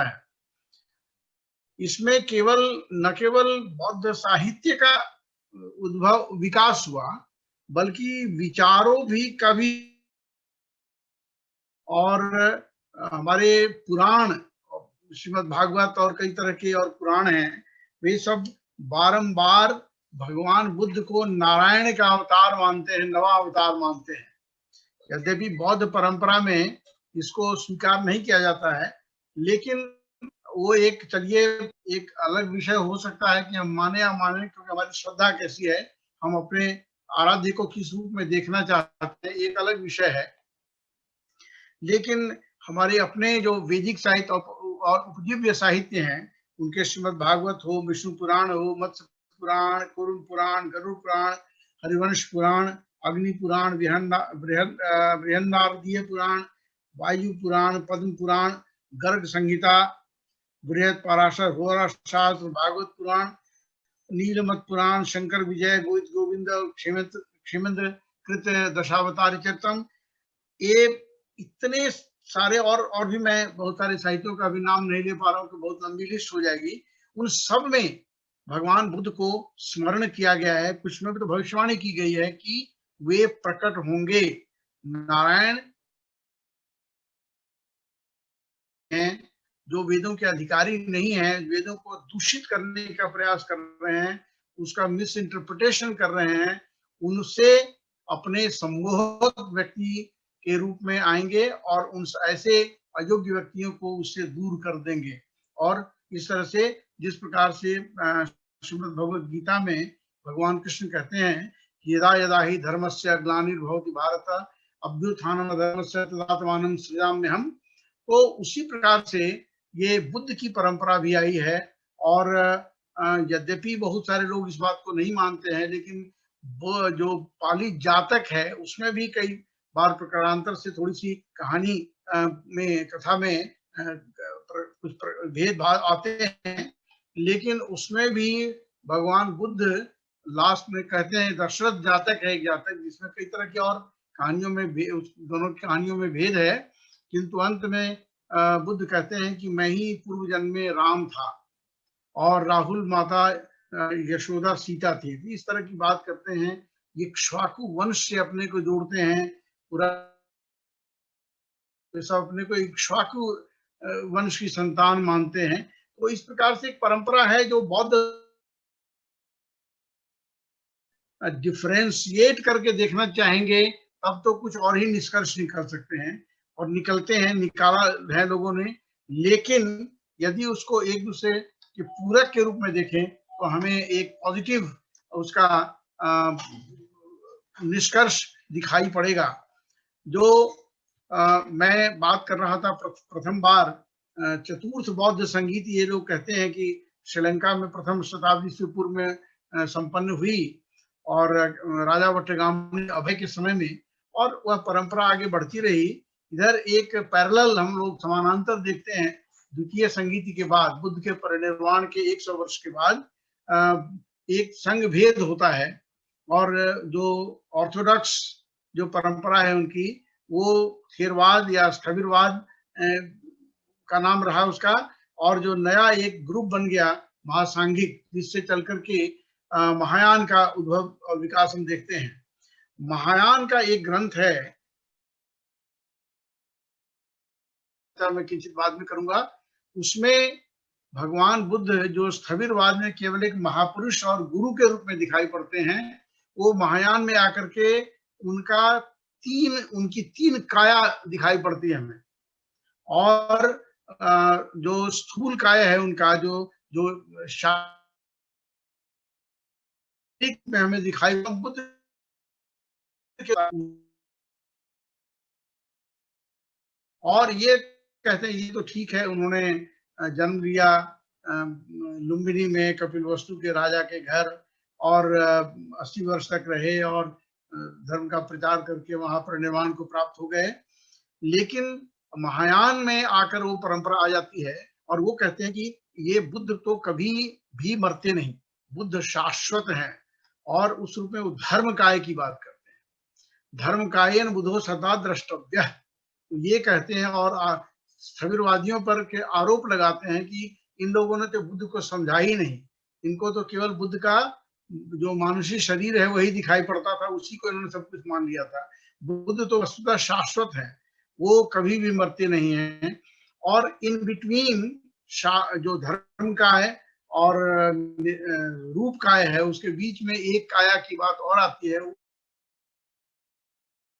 है। इसमें न केवल बौद्ध साहित्य का उद्भव विकास हुआ, बल्कि विचारों भी कभी, और हमारे पुराण श्रीमद् भागवत और कई तरह के और पुराण हैं, वे सब बारंबार भगवान बुद्ध को नारायण का अवतार मानते हैं, नवा अवतार मानते हैं। यद्यपि बौद्ध परंपरा में इसको स्वीकार नहीं किया जाता है, लेकिन वो एक, चलिए एक अलग विषय हो सकता है कि हम माने या माने, क्योंकि हमारी श्रद्धा कैसी है, हम अपने आराध्य को किस रूप में देखना चाहते हैं, एक अलग विषय है। लेकिन हमारे अपने जो वैदिक साहित्य और उपजीव्य साहित्य हैं, उनके श्रीमद् भागवत हो, विष्णु पुराण हो, मत्स्य पुराण, कुरुण पुराण, गरुड़ पुराण, हरिवंश पुराण, अग्नि पुराण, बृहन्नारदीय पुराण, वायु पुराण, पद्म पुराण, गर्ग संहिता, बृहद पराशर होरा शास्त्र, भागवत पुराण, नीलमत पुराण, शंकर विजय, गोविंद, क्षेमेंद्र कृत दशावतार चरितम, ये इतने सारे और भी मैं बहुत सारे साहित्यों का भी नाम नहीं ले पा रहा हूँ, तो बहुत लंबी लिस्ट हो जाएगी। उन सब में भगवान बुद्ध को स्मरण किया गया है। कुछ में भी तो भविष्यवाणी की गई है कि वे प्रकट होंगे, नारायण हैं जो वेदों के अधिकारी नहीं हैं, वेदों को दूषित करने का प्रयास कर रहे हैं, उसका मिस इंटरप्रिटेशन कर रहे हैं, उनसे अपने सम्मोहक व्यक्ति के रूप में आएंगे और उन ऐसे अयोग्य व्यक्तियों को उससे दूर कर देंगे। और इस तरह से जिस प्रकार से श्रीमद् भगवद गीता में भगवान कृष्ण कहते हैं यदा यदा हि धर्मस्य ग्लानिर्भवति भारत अभ्युत्थानम् अधर्मस्य तदात्मानं सृजाम्यहम्। तो उसी प्रकार से ये बुद्ध की परंपरा भी आई है। और यद्यपि बहुत सारे लोग इस बात को नहीं मानते हैं, लेकिन वो जो पाली जातक है उसमें भी कई बार प्रकारांतर से थोड़ी सी कहानी में, कथा में कुछ भेदभाव आते हैं, लेकिन उसमें भी भगवान बुद्ध लास्ट में कहते हैं दशरथ जातक है एक जातक, जिसमें कई तरह की और कहानियों में दोनों की कहानियों में भेद है, किंतु अंत में बुद्ध कहते हैं कि मैं ही पूर्व जन्म में राम था और राहुल माता यशोदा सीता थी। इस तरह की बात करते हैं। इक्ष्वाकु वंश से अपने को जोड़ते हैं, पूरा सब अपने को इक्ष्वाकु वंश की संतान मानते हैं। तो इस प्रकार से एक परंपरा है जो बौद्ध डिफरेंशिएट करके देखना चाहेंगे तब तो कुछ और ही निष्कर्ष निकल सकते हैं, और निकलते हैं, निकाला है लोगों ने। लेकिन यदि उसको एक दूसरे के पूरक के रूप में देखें तो हमें एक पॉजिटिव उसका निष्कर्ष दिखाई पड़ेगा। जो मैं बात कर रहा था प्रथम बार चतुर्थ बौद्ध संगीत, ये लोग कहते हैं कि श्रीलंका में प्रथम शताब्दी से पूर्व में संपन्न हुई और राजा वट्टगामी अभय के समय में, और वह परंपरा आगे बढ़ती रही। इधर एक पैरेलल हम लोग समानांतर देखते हैं। द्वितीय संगीति के बाद, बुद्ध के परिनिर्वाण के 100 वर्ष के बाद एक संघ भेद होता है, और जो ऑर्थोडॉक्स जो परंपरा है उनकी, वो थेरवाद या स्थविरवाद का नाम रहा उसका, और जो नया एक ग्रुप बन गया महासांघिक, जिससे चल करके महायान का उद्भव और विकास हम देखते हैं। महायान का एक ग्रंथ है, मैं किंचित बाद में करूंगा, उसमें भगवान बुद्ध जो स्थविरवाद में केवल एक महापुरुष और गुरु के रूप में दिखाई पड़ते हैं, वो महायान में आकर के उनकी तीन काया दिखाई पड़ती है हमें। और जो स्थूल काया है उनका, जो शारीरिक में हमें दिखाई बुद्ध और ये कहते हैं ये तो ठीक है, उन्होंने जन्म लिया लुम्बिनी में कपिलवस्तु के राजा के घर, और 80 वर्ष तक रहे और धर्म का प्रचार करके वहां परिनिर्वाण को प्राप्त हो गए। लेकिन महायान में आकर वो परंपरा आ जाती है, और वो कहते हैं कि ये बुद्ध तो कभी भी मरते नहीं, बुद्ध शाश्वत हैं। और उस रूप में वो धर्म काय की बात करते हैं, धर्म कायेन बुद्धो सदा द्रष्टव्य, ये कहते हैं। और स्थविरवादियों पर के आरोप लगाते हैं कि इन लोगों ने तो बुद्ध को समझा ही नहीं, इनको तो केवल बुद्ध का जो मानुषी शरीर है वही दिखाई पड़ता था, उसी को इन्होंने सब कुछ मान लिया था। बुद्ध तो वस्तुतः शाश्वत है, वो कभी भी मरते नहीं हैं। और इन बिटवीन जो धर्म का है और रूप काय है, उसके बीच में एक काया की बात और आती है।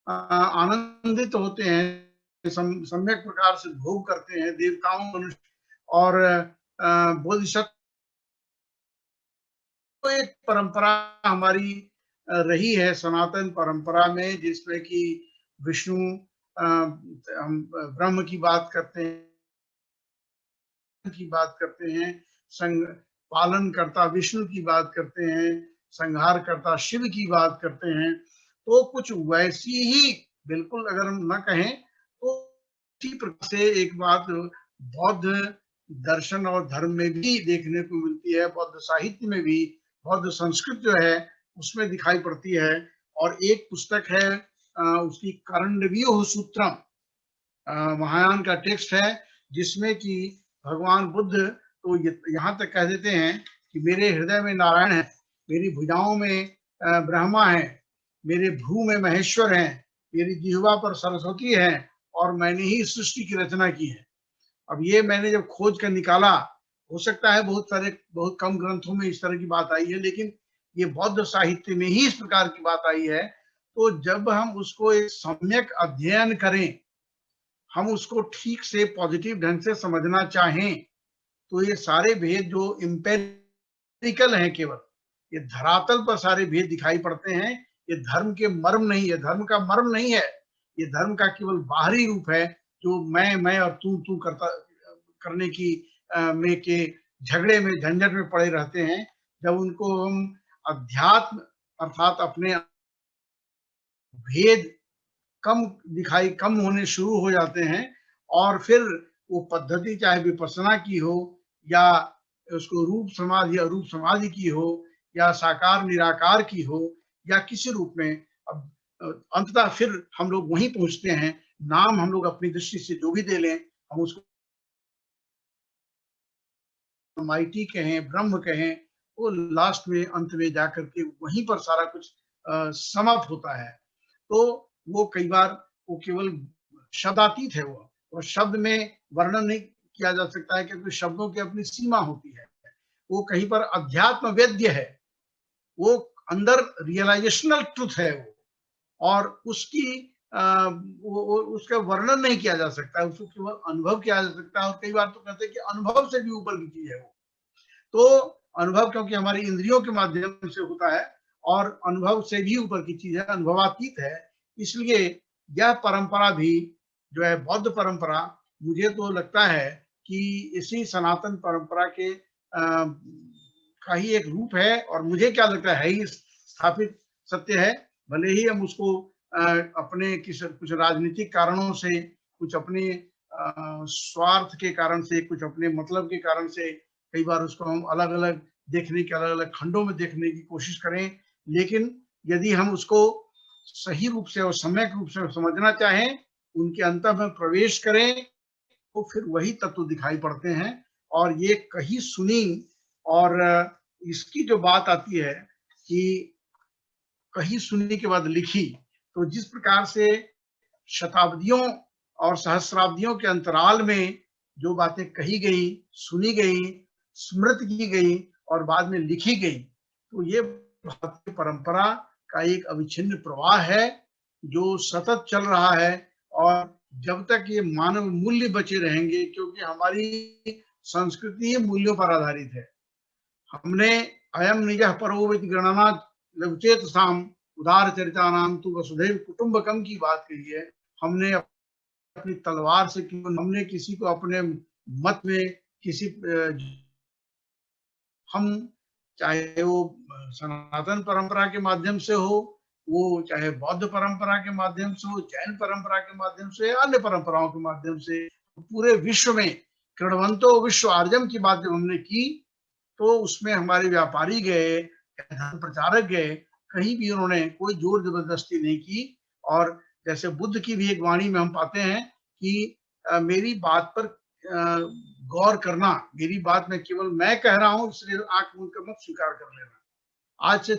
आनंदित होते हैं, सम्यक प्रकार से भोग करते हैं, देवताओं, मनुष्य और बोधिसत्व। तो एक परंपरा हमारी रही है सनातन परंपरा में, जिसमें कि विष्णु, हम ब्रह्म की बात करते हैं, संग पालन करता विष्णु की बात करते हैं, संहार करता शिव की बात करते हैं। तो कुछ वैसी ही, बिल्कुल अगर हम न कहें तो इसी प्रकार से एक बात बौद्ध दर्शन और धर्म में भी देखने को मिलती है, बौद्ध साहित्य में भी, बौद्ध संस्कृत जो है उसमें दिखाई पड़ती है। और एक पुस्तक है उसकी करंडव्यूह सूत्रम, महायान का टेक्स्ट है, जिसमें कि भगवान बुद्ध तो यहाँ तक कह देते हैं कि मेरे हृदय में नारायण है, मेरी भुजाओं में ब्रह्मा है, मेरे भ्रू में महेश्वर है, मेरी जिह्वा पर सरस्वती है, और मैंने ही सृष्टि की रचना की है। अब ये मैंने जब खोज कर निकाला, हो सकता है बहुत कम ग्रंथों में इस तरह की बात आई है, लेकिन ये बौद्ध साहित्य में ही इस प्रकार की बात आई है। तो जब हम उसको एक सम्यक अध्ययन करें, हम उसको ठीक से पॉजिटिव ढंग से समझना चाहें, तो ये सारे भेद जो एम्पेरिकल हैं, केवल ये धरातल पर सारे भेद दिखाई पड़ते हैं, ये धर्म के मर्म नहीं है, धर्म का मर्म नहीं है, ये धर्म का केवल बाहरी रूप है जो मैं और तू करने की में के झगड़े में झंझट में पड़े रहते हैं। जब उनको हम अध्यात्म अर्थात अपने भेद कम होने शुरू हो जाते हैं और फिर वो पद्धति चाहे विपස්සना की हो या उसको रूप समाधि या रूप समाधि की हो या साकार निराकार की हो या किसी रूप में, अब अंततः फिर हम लोग वहीं पहुंचते हैं। नाम हम लोग अपनी दृष्टि से जो भी दे लें, हम उसको माइटी कहें, ब्रह्म कहें, वो लास्ट में अंत में जाकर के वहीं पर सारा कुछ समाप्त होता है। तो वो कई बार वो केवल शब्दातीत है, वो शब्द में वर्णन नहीं किया जा सकता है क्योंकि शब्दों की अपनी सीमा होती है। वो कहीं पर अध्यात्म वेद्य है, वो अंदर रियलाइजेशनल ट्रुथ है वो, और उसकी उसका वर्णन नहीं किया जा सकता है, उसको केवल अनुभव किया जा सकता है। और कई बार तो कहते हैं कि अनुभव से भी ऊपर की चीज है वो। तो अनुभव क्योंकि हमारी इंद्रियों के माध्यम से होता है और अनुभव से भी ऊपर की चीज है, अनुभवातीत है, इसलिए यह परंपरा भी जो है बौद्ध परंपरा, मुझे तो लगता है कि इसी सनातन परंपरा के का ही एक रूप है। और मुझे क्या लगता है ही स्थापित सत्य है, भले ही हम उसको अपने कुछ राजनीतिक कारणों से, कुछ अपने स्वार्थ के कारण से, कुछ अपने मतलब के कारण से कई बार उसको हम अलग अलग देखने के, अलग अलग खंडों में देखने की कोशिश करें, लेकिन यदि हम उसको सही रूप से और सम्यक रूप से समझना चाहें, उनके अंतर में प्रवेश करें, तो फिर वही तत्व दिखाई पड़ते हैं। और ये कहीं सुनी, और इसकी जो बात आती है कि कहीं सुनने के बाद लिखी, तो जिस प्रकार से शताब्दियों और सहस्राब्दियों के अंतराल में जो बातें कही गई, सुनी गई, स्मृत की गई और बाद में लिखी गई, तो ये भारतीय परंपरा का एक अविच्छिन्न प्रवाह है जो सतत चल रहा है। और जब तक ये मानव मूल्य बचे रहेंगे, क्योंकि हमारी संस्कृति ही मूल्यों पर आधारित है। हमने अयम निजः परोवित गणना लवचेत साम उदार चरिता नाम तु वसुधैव कुटुंबकम की बात कही है। हमने अपनी तलवार से, हमने किसी को अपने मत में किसी, हम चाहे वो सनातन परंपरा के माध्यम से हो, वो चाहे बौद्ध परंपरा के माध्यम से हो, जैन परंपरा के माध्यम से, अन्य परंपराओं के माध्यम से, पूरे विश्व में कृणवंतो विश्व आर्जम की बात जब हमने की, तो उसमें हमारे व्यापारी गए, धर्म प्रचारक गए, कहीं भी उन्होंने कोई जोर जबरदस्ती नहीं की। और जैसे बुद्ध की भी एक वाणी में हम पाते हैं कि मेरी बात पर गौर करना, मेरी बात में केवल मैं कह रहा हूं इसलिए आंख मूंद कर मत स्वीकार कर लेना। आज से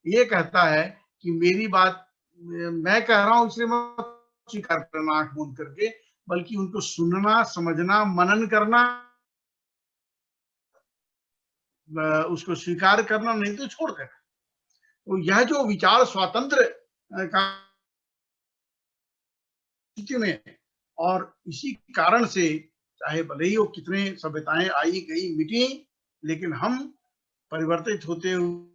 ये कहता है कि मेरी बात मैं कह रहा हूं इसलिए मत स्वीकार करना आंख मूंद करके, बल्कि उनको सुनना, समझना, मनन करना, उसको स्वीकार करना, नहीं तो छोड़ देना। तो यह जो विचार स्वातंत्र का में, और इसी कारण से चाहे भले ही वो कितने सभ्यताएं आई गई मिटी, लेकिन हम परिवर्तित होते हुए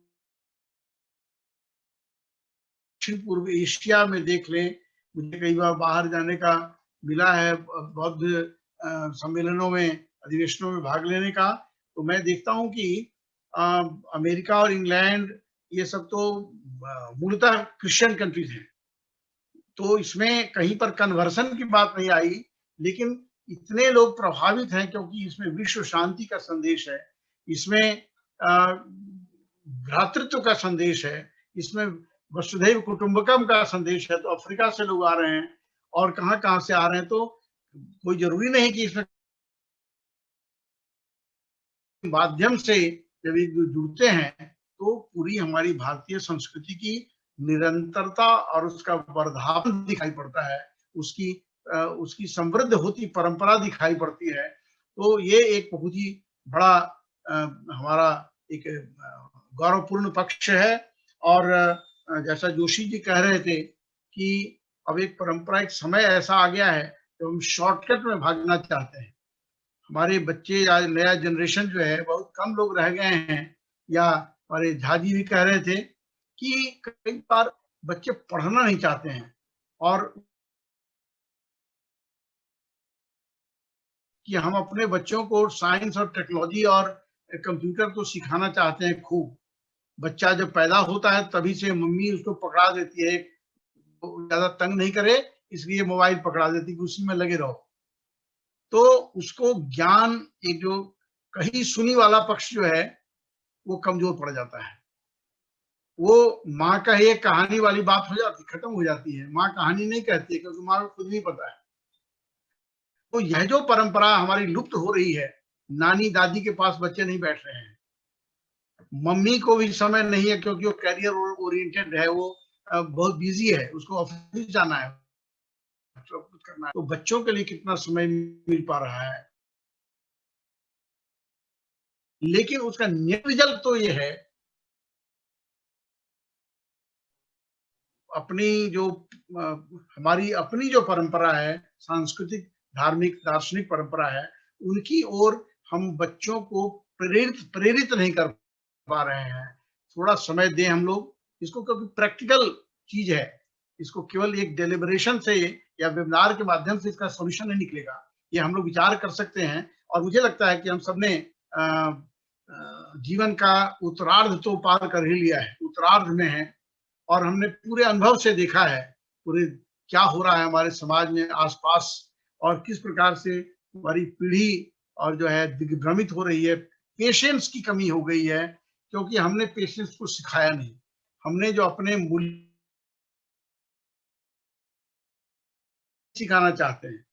दक्षिण पूर्व एशिया में देख लें। मुझे कई बार बाहर जाने का मिला है, बौद्ध सम्मेलनों में, अधिवेशनों में भाग लेने का, तो मैं देखता हूं कि अमेरिका और इंग्लैंड ये सब तो मूलतः क्रिश्चियन कंट्रीज हैं, तो इसमें कहीं पर कन्वर्सन की बात नहीं आई, लेकिन इतने लोग प्रभावित हैं क्योंकि इसमें विश्व शांति का संदेश है, इसमें भ्रातृत्व का संदेश है, इसमें वसुधैव कुटुंबकम का संदेश है। तो अफ्रीका से लोग आ रहे हैं और कहां से आ रहे हैं, तो कोई जरूरी नहीं कि इसमें माध्यम से जब एक जुड़ते हैं तो पूरी हमारी भारतीय संस्कृति की निरंतरता और उसका वर्धापन दिखाई पड़ता है, उसकी समृद्ध होती परंपरा दिखाई पड़ती है। तो ये एक बहुत ही बड़ा हमारा एक गौरवपूर्ण पक्ष है। और जैसा जोशी जी कह रहे थे कि अब एक परंपरा, एक समय ऐसा आ गया है तो हम शॉर्टकट में भागना चाहते हैं। हमारे बच्चे या नया जनरेशन जो है, बहुत कम लोग रह गए हैं या हमारे झा जी भी कह रहे थे कि कई बार बच्चे पढ़ना नहीं चाहते हैं और कि हम अपने बच्चों को साइंस और टेक्नोलॉजी और कंप्यूटर को सिखाना चाहते हैं खूब। बच्चा जब पैदा होता है तभी से मम्मी उसको पकड़ा देती है, ज्यादा तंग नहीं करे इसलिए मोबाइल पकड़ा देती है कि उसी में लगे रहो। तो उसको ज्ञान, एक जो कही सुनी वाला पक्ष जो है वो कमजोर पड़ जाता है। वो माँ का एक कहानी वाली बात हो जाती, खत्म हो जाती है। माँ कहानी नहीं कहती है क्योंकि माँ को खुद नहीं पता है। तो यह जो परंपरा हमारी लुप्त हो रही है, नानी दादी के पास बच्चे नहीं बैठ रहे हैं, मम्मी को भी समय नहीं है क्योंकि वो कैरियर ओरिएंटेड है, वो बहुत बिजी है, उसको ऑफिस जाना है, सब कुछ करना है। तो बच्चों के लिए कितना समय मिल पा रहा है। लेकिन उसका नेट रिजल्ट तो ये है, अपनी जो हमारी अपनी जो परंपरा है, सांस्कृतिक धार्मिक दार्शनिक परंपरा है, उनकी ओर हम बच्चों को प्रेरित नहीं कर पा रहे हैं। थोड़ा समय दें हम लोग इसको, क्योंकि प्रैक्टिकल चीज है। इसको केवल एक डेलिब्रेशन से या वेबिनार के माध्यम से इसका सॉल्यूशन नहीं निकलेगा। ये हम लोग विचार कर सकते हैं और मुझे लगता है कि हम सबने जीवन का उत्तरार्ध तो पार कर ही लिया है, उत्तरार्ध में है और हमने पूरे अनुभव से देखा है पूरे क्या हो रहा है हमारे समाज में आसपास और किस प्रकार से हमारी पीढ़ी और जो है दिग्भ्रमित हो रही है। पेशेंस की कमी हो गई है क्योंकि हमने पेशेंस को सिखाया नहीं। हमने जो अपने मूल्य सिखाना चाहते हैं,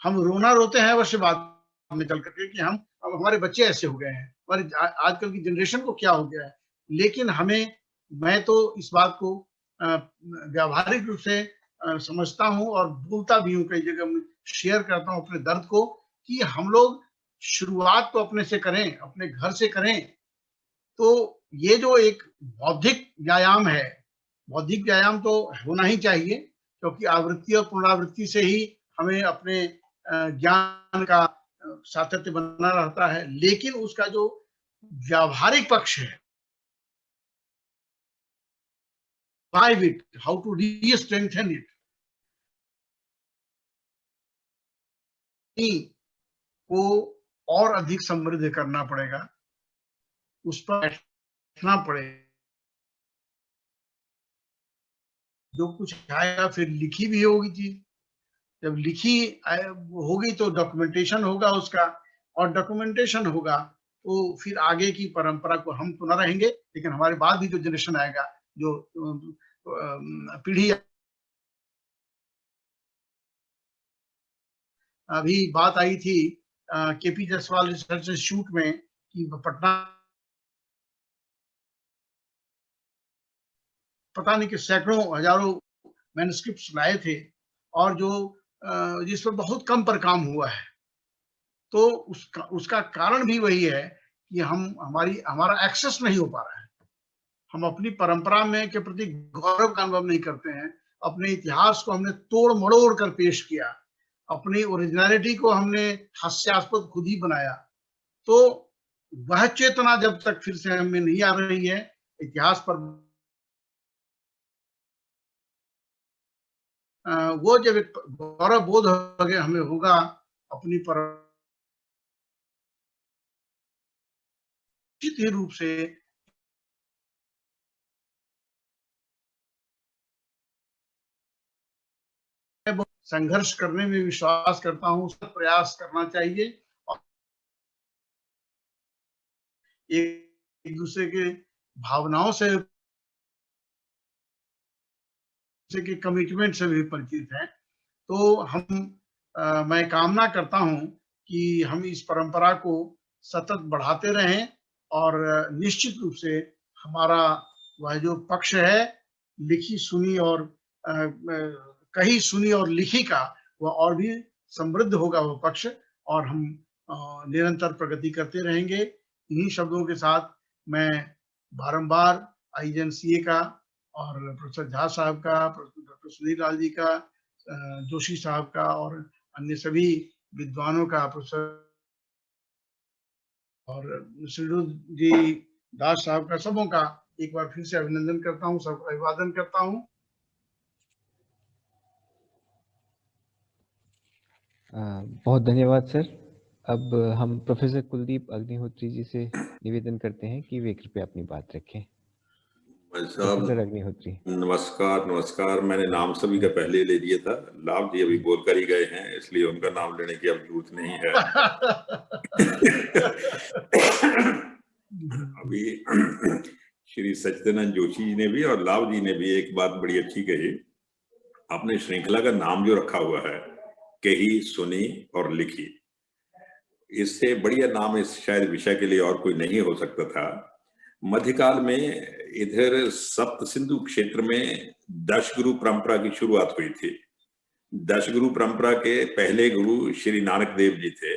हम रोना रोते हैं वर्ष बाद में चल करके कि हम अब हमारे बच्चे ऐसे हो गए हैं, हमारी आजकल की जनरेशन को क्या हो गया है। लेकिन हमें, मैं तो इस बात को व्यावहारिक रूप से समझता हूं और बोलता भी हूं, कई जगह में शेयर करता हूं अपने दर्द को, कि हम लोग शुरुआत तो अपने से करें, अपने घर से करें। तो ये जो एक बौद्धिक व्यायाम है, बौद्धिक व्यायाम तो होना ही चाहिए क्योंकि आवृत्ति और पुनरावृत्ति से ही हमें अपने ज्ञान का सातत्य बना रहता है। लेकिन उसका जो व्यावहारिक पक्ष है, revive it, how to re-strengthen it, को और अधिक समृद्ध करना पड़ेगा, उस पर बैठना पड़ेगा। जो कुछ आएगा फिर लिखी भी होगी चीज, जब लिखी होगी तो डॉक्यूमेंटेशन होगा उसका, और डॉक्यूमेंटेशन होगा तो फिर आगे की परंपरा को हम तो न रहेंगे, लेकिन हमारे बाद भी जो जनरेशन आएगा, जो पीढ़ी। अभी बात आई थी केपी जायसवाल रिसर्च इंस्टीट्यूट में कि पटना पता नहीं कि सैकड़ों हजारों मैन्युस्क्रिप्ट्स लाए थे और जो जिस पर बहुत कम पर काम हुआ है। तो उसका कारण भी वही है कि हमारा एक्सेस नहीं हो पा रहा है। हम अपनी परंपरा में के प्रति गौरव का अनुभव नहीं करते हैं। अपने इतिहास को हमने तोड़ मड़ोड़ कर पेश किया, अपनी ओरिजिनलिटी को हमने हास्यास्पद खुद ही बनाया। तो वह चेतना जब तक फिर से हमें नहीं आ रही है, इतिहास पर वो जब एक गौरव बोध हमें होगा अपनी निश्चित रूप से संघर्ष करने में विश्वास करता हूँ, प्रयास करना चाहिए और एक दूसरे के भावनाओं से के कमिटमेंट से भी परिचित हैं। तो मैं कामना करता हूं कि हम इस परंपरा को सतत बढ़ाते रहें और निश्चित रूप से हमारा वह जो पक्ष है, लिखी सुनी और कही सुनी और लिखी का, वह और भी समृद्ध होगा वह पक्ष, और हम निरंतर प्रगति करते रहेंगे। इन्हीं शब्दों के साथ मैं बारंबार IJNCA का और प्रोफेसर झा साहब का, डॉक्टर सुधीर लाल जी का, जोशी साहब का और अन्य सभी विद्वानों का, प्रोफेसर और श्रीरुद्र जी दास साहब का, सबों का एक बार फिर से अभिनंदन करता हूँ, सबका अभिवादन करता हूँ। बहुत धन्यवाद सर। अब हम प्रोफेसर कुलदीप अग्निहोत्री जी से निवेदन करते हैं कि वे कृपया अपनी बात रखें। प्रोफेसर अग्निहोत्री। नमस्कार। नमस्कार। मैंने नाम सभी का पहले ले लिया था। लाभ जी अभी बोलकर ही गए हैं, इसलिए उनका नाम लेने की अब जरूरत नहीं है। अभी श्री सच्चिदानंद जोशी जी ने भी और लाभ जी ने भी एक बात बड़ी अच्छी कही। आपने श्रृंखला का नाम जो रखा हुआ है, कही, सुनी और लिखी, इससे बढ़िया नाम इस शायद विषय के लिए और कोई नहीं हो सकता था। मध्यकाल में इधर सप्त सिंधु क्षेत्र में 10 गुरु परंपरा की शुरुआत हुई थी। 10 गुरु परंपरा के पहले गुरु श्री नानक देव जी थे।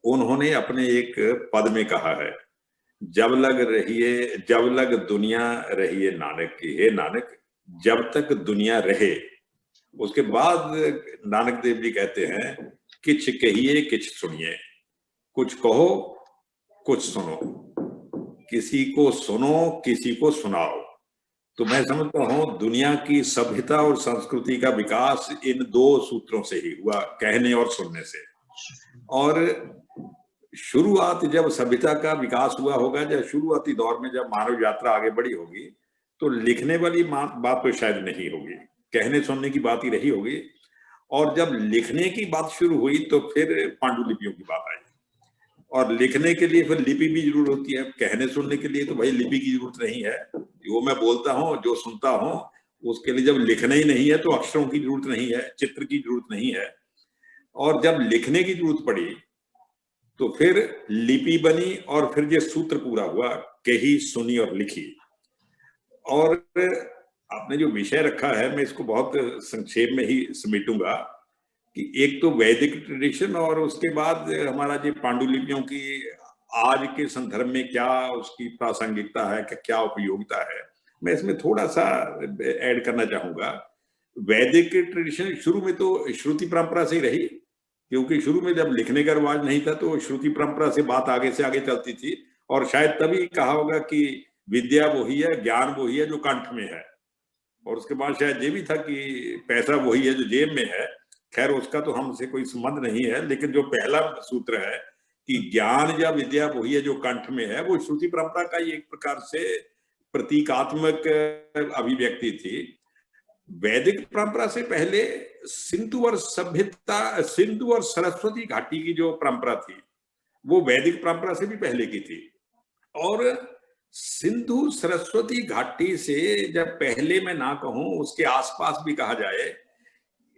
उन्होंने अपने एक पद में कहा है, जब लग दुनिया रहिए नानक की, हे नानक जब तक दुनिया रहे। उसके बाद नानक देव जी कहते हैं, किछ कहिए किछ सुनिए, कुछ कहो कुछ सुनो, किसी को सुनो किसी को सुनाओ। तो मैं समझता हूं दुनिया की सभ्यता और संस्कृति का विकास इन दो सूत्रों से ही हुआ, कहने और सुनने से। और शुरुआत जब सभ्यता का विकास हुआ होगा, जब शुरुआती दौर में जब मानव यात्रा आगे बढ़ी होगी, तो लिखने वाली बात तो शायद नहीं होगी, कहने सुनने की बात ही रही होगी। और जब लिखने की बात शुरू हुई तो फिर पांडुलिपियों की बात आई, और लिखने के लिए फिर लिपि भी जरूर होती है। कहने सुनने के लिए तो भाई लिपि की जरूरत नहीं है, जो मैं बोलता हूँ जो सुनता हूँ उसके लिए जब लिखना ही नहीं है तो अक्षरों की जरूरत नहीं है, चित्र की जरूरत नहीं है। और जब लिखने की जरूरत पड़ी तो फिर लिपि बनी, और फिर ये सूत्र पूरा हुआ, कही, सुनी और लिखी। और आपने जो विषय रखा है, मैं इसको बहुत संक्षेप में ही समेटूंगा कि एक तो वैदिक ट्रेडिशन, और उसके बाद हमारा जो पांडुलिपियों की आज के संदर्भ में क्या उसकी प्रासंगिकता है, क्या उपयोगिता है, मैं इसमें थोड़ा सा ऐड करना चाहूंगा। वैदिक ट्रेडिशन शुरू में तो श्रुति परंपरा से ही रही, क्योंकि शुरू में जब लिखने का रिवाज नहीं था तो श्रुति परंपरा से बात आगे से आगे चलती थी। और शायद तभी कहा होगा कि विद्या वही है, ज्ञान वही है जो कंठ में है। और उसके बाद शायद ये भी था कि पैसा वही है जो जेब में है। खैर उसका तो हमसे कोई संबंध नहीं है, लेकिन जो पहला सूत्र है कि ज्ञान या विद्या वही है जो कंठ में है, वो श्रुति परंपरा का एक प्रकार से प्रतीकात्मक अभिव्यक्ति थी। वैदिक परंपरा से पहले सिंधु और सरस्वती घाटी की जो परंपरा थी वो वैदिक परंपरा से भी पहले की थी। और सिंधु सरस्वती घाटी से जब पहले मैं ना कहूं, उसके आसपास भी कहा जाए,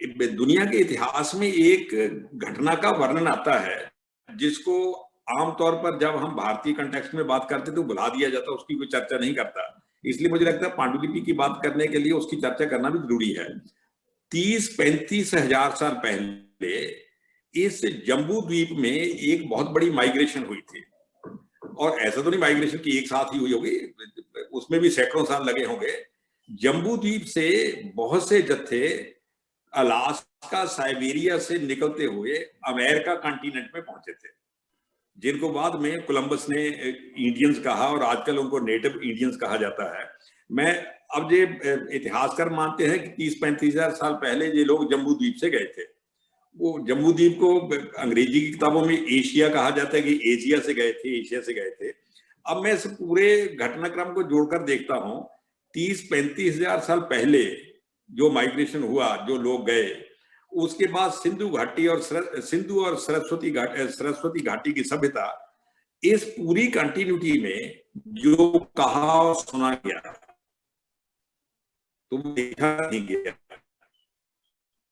दुनिया के इतिहास में एक घटना का वर्णन आता है जिसको आमतौर पर जब हम भारतीय कंटेक्स्ट में बात करते तो भुला दिया जाता, उसकी कोई चर्चा नहीं करता। इसलिए मुझे लगता है पांडुलिपि की बात करने के लिए उसकी चर्चा करना भी जरूरी है। 30-35 हजार साल पहले इस जम्बू द्वीप में एक बहुत बड़ी माइग्रेशन हुई थी। और ऐसा तो नहीं माइग्रेशन की एक साथ ही हुई होगी, उसमें भी सैकड़ों साल लगे होंगे। जम्बू द्वीप से बहुत से जत्थे अलास्का, साइबेरिया से निकलते हुए अमेरिका कॉन्टिनेंट में पहुंचे थे, जिनको बाद में कोलंबस ने इंडियंस कहा, और आजकल उनको नेटिव इंडियंस कहा जाता है। मैं अब ये इतिहासकार मानते हैं कि 30-35 हजार साल पहले ये लोग जम्बू द्वीप से गए थे। वो जम्बू द्वीप को अंग्रेजी की किताबों में एशिया कहा जाता है कि एशिया से गए थे, एशिया से गए थे। अब मैं इस पूरे घटनाक्रम को जोड़कर देखता हूँ, 30-35 हजार साल पहले जो माइग्रेशन हुआ, जो लोग गए, उसके बाद सिंधु और सरस्वती घाटी की सभ्यता, इस पूरी कंटिन्यूटी में जो कहा और सुना गया तो देखा नहीं गया।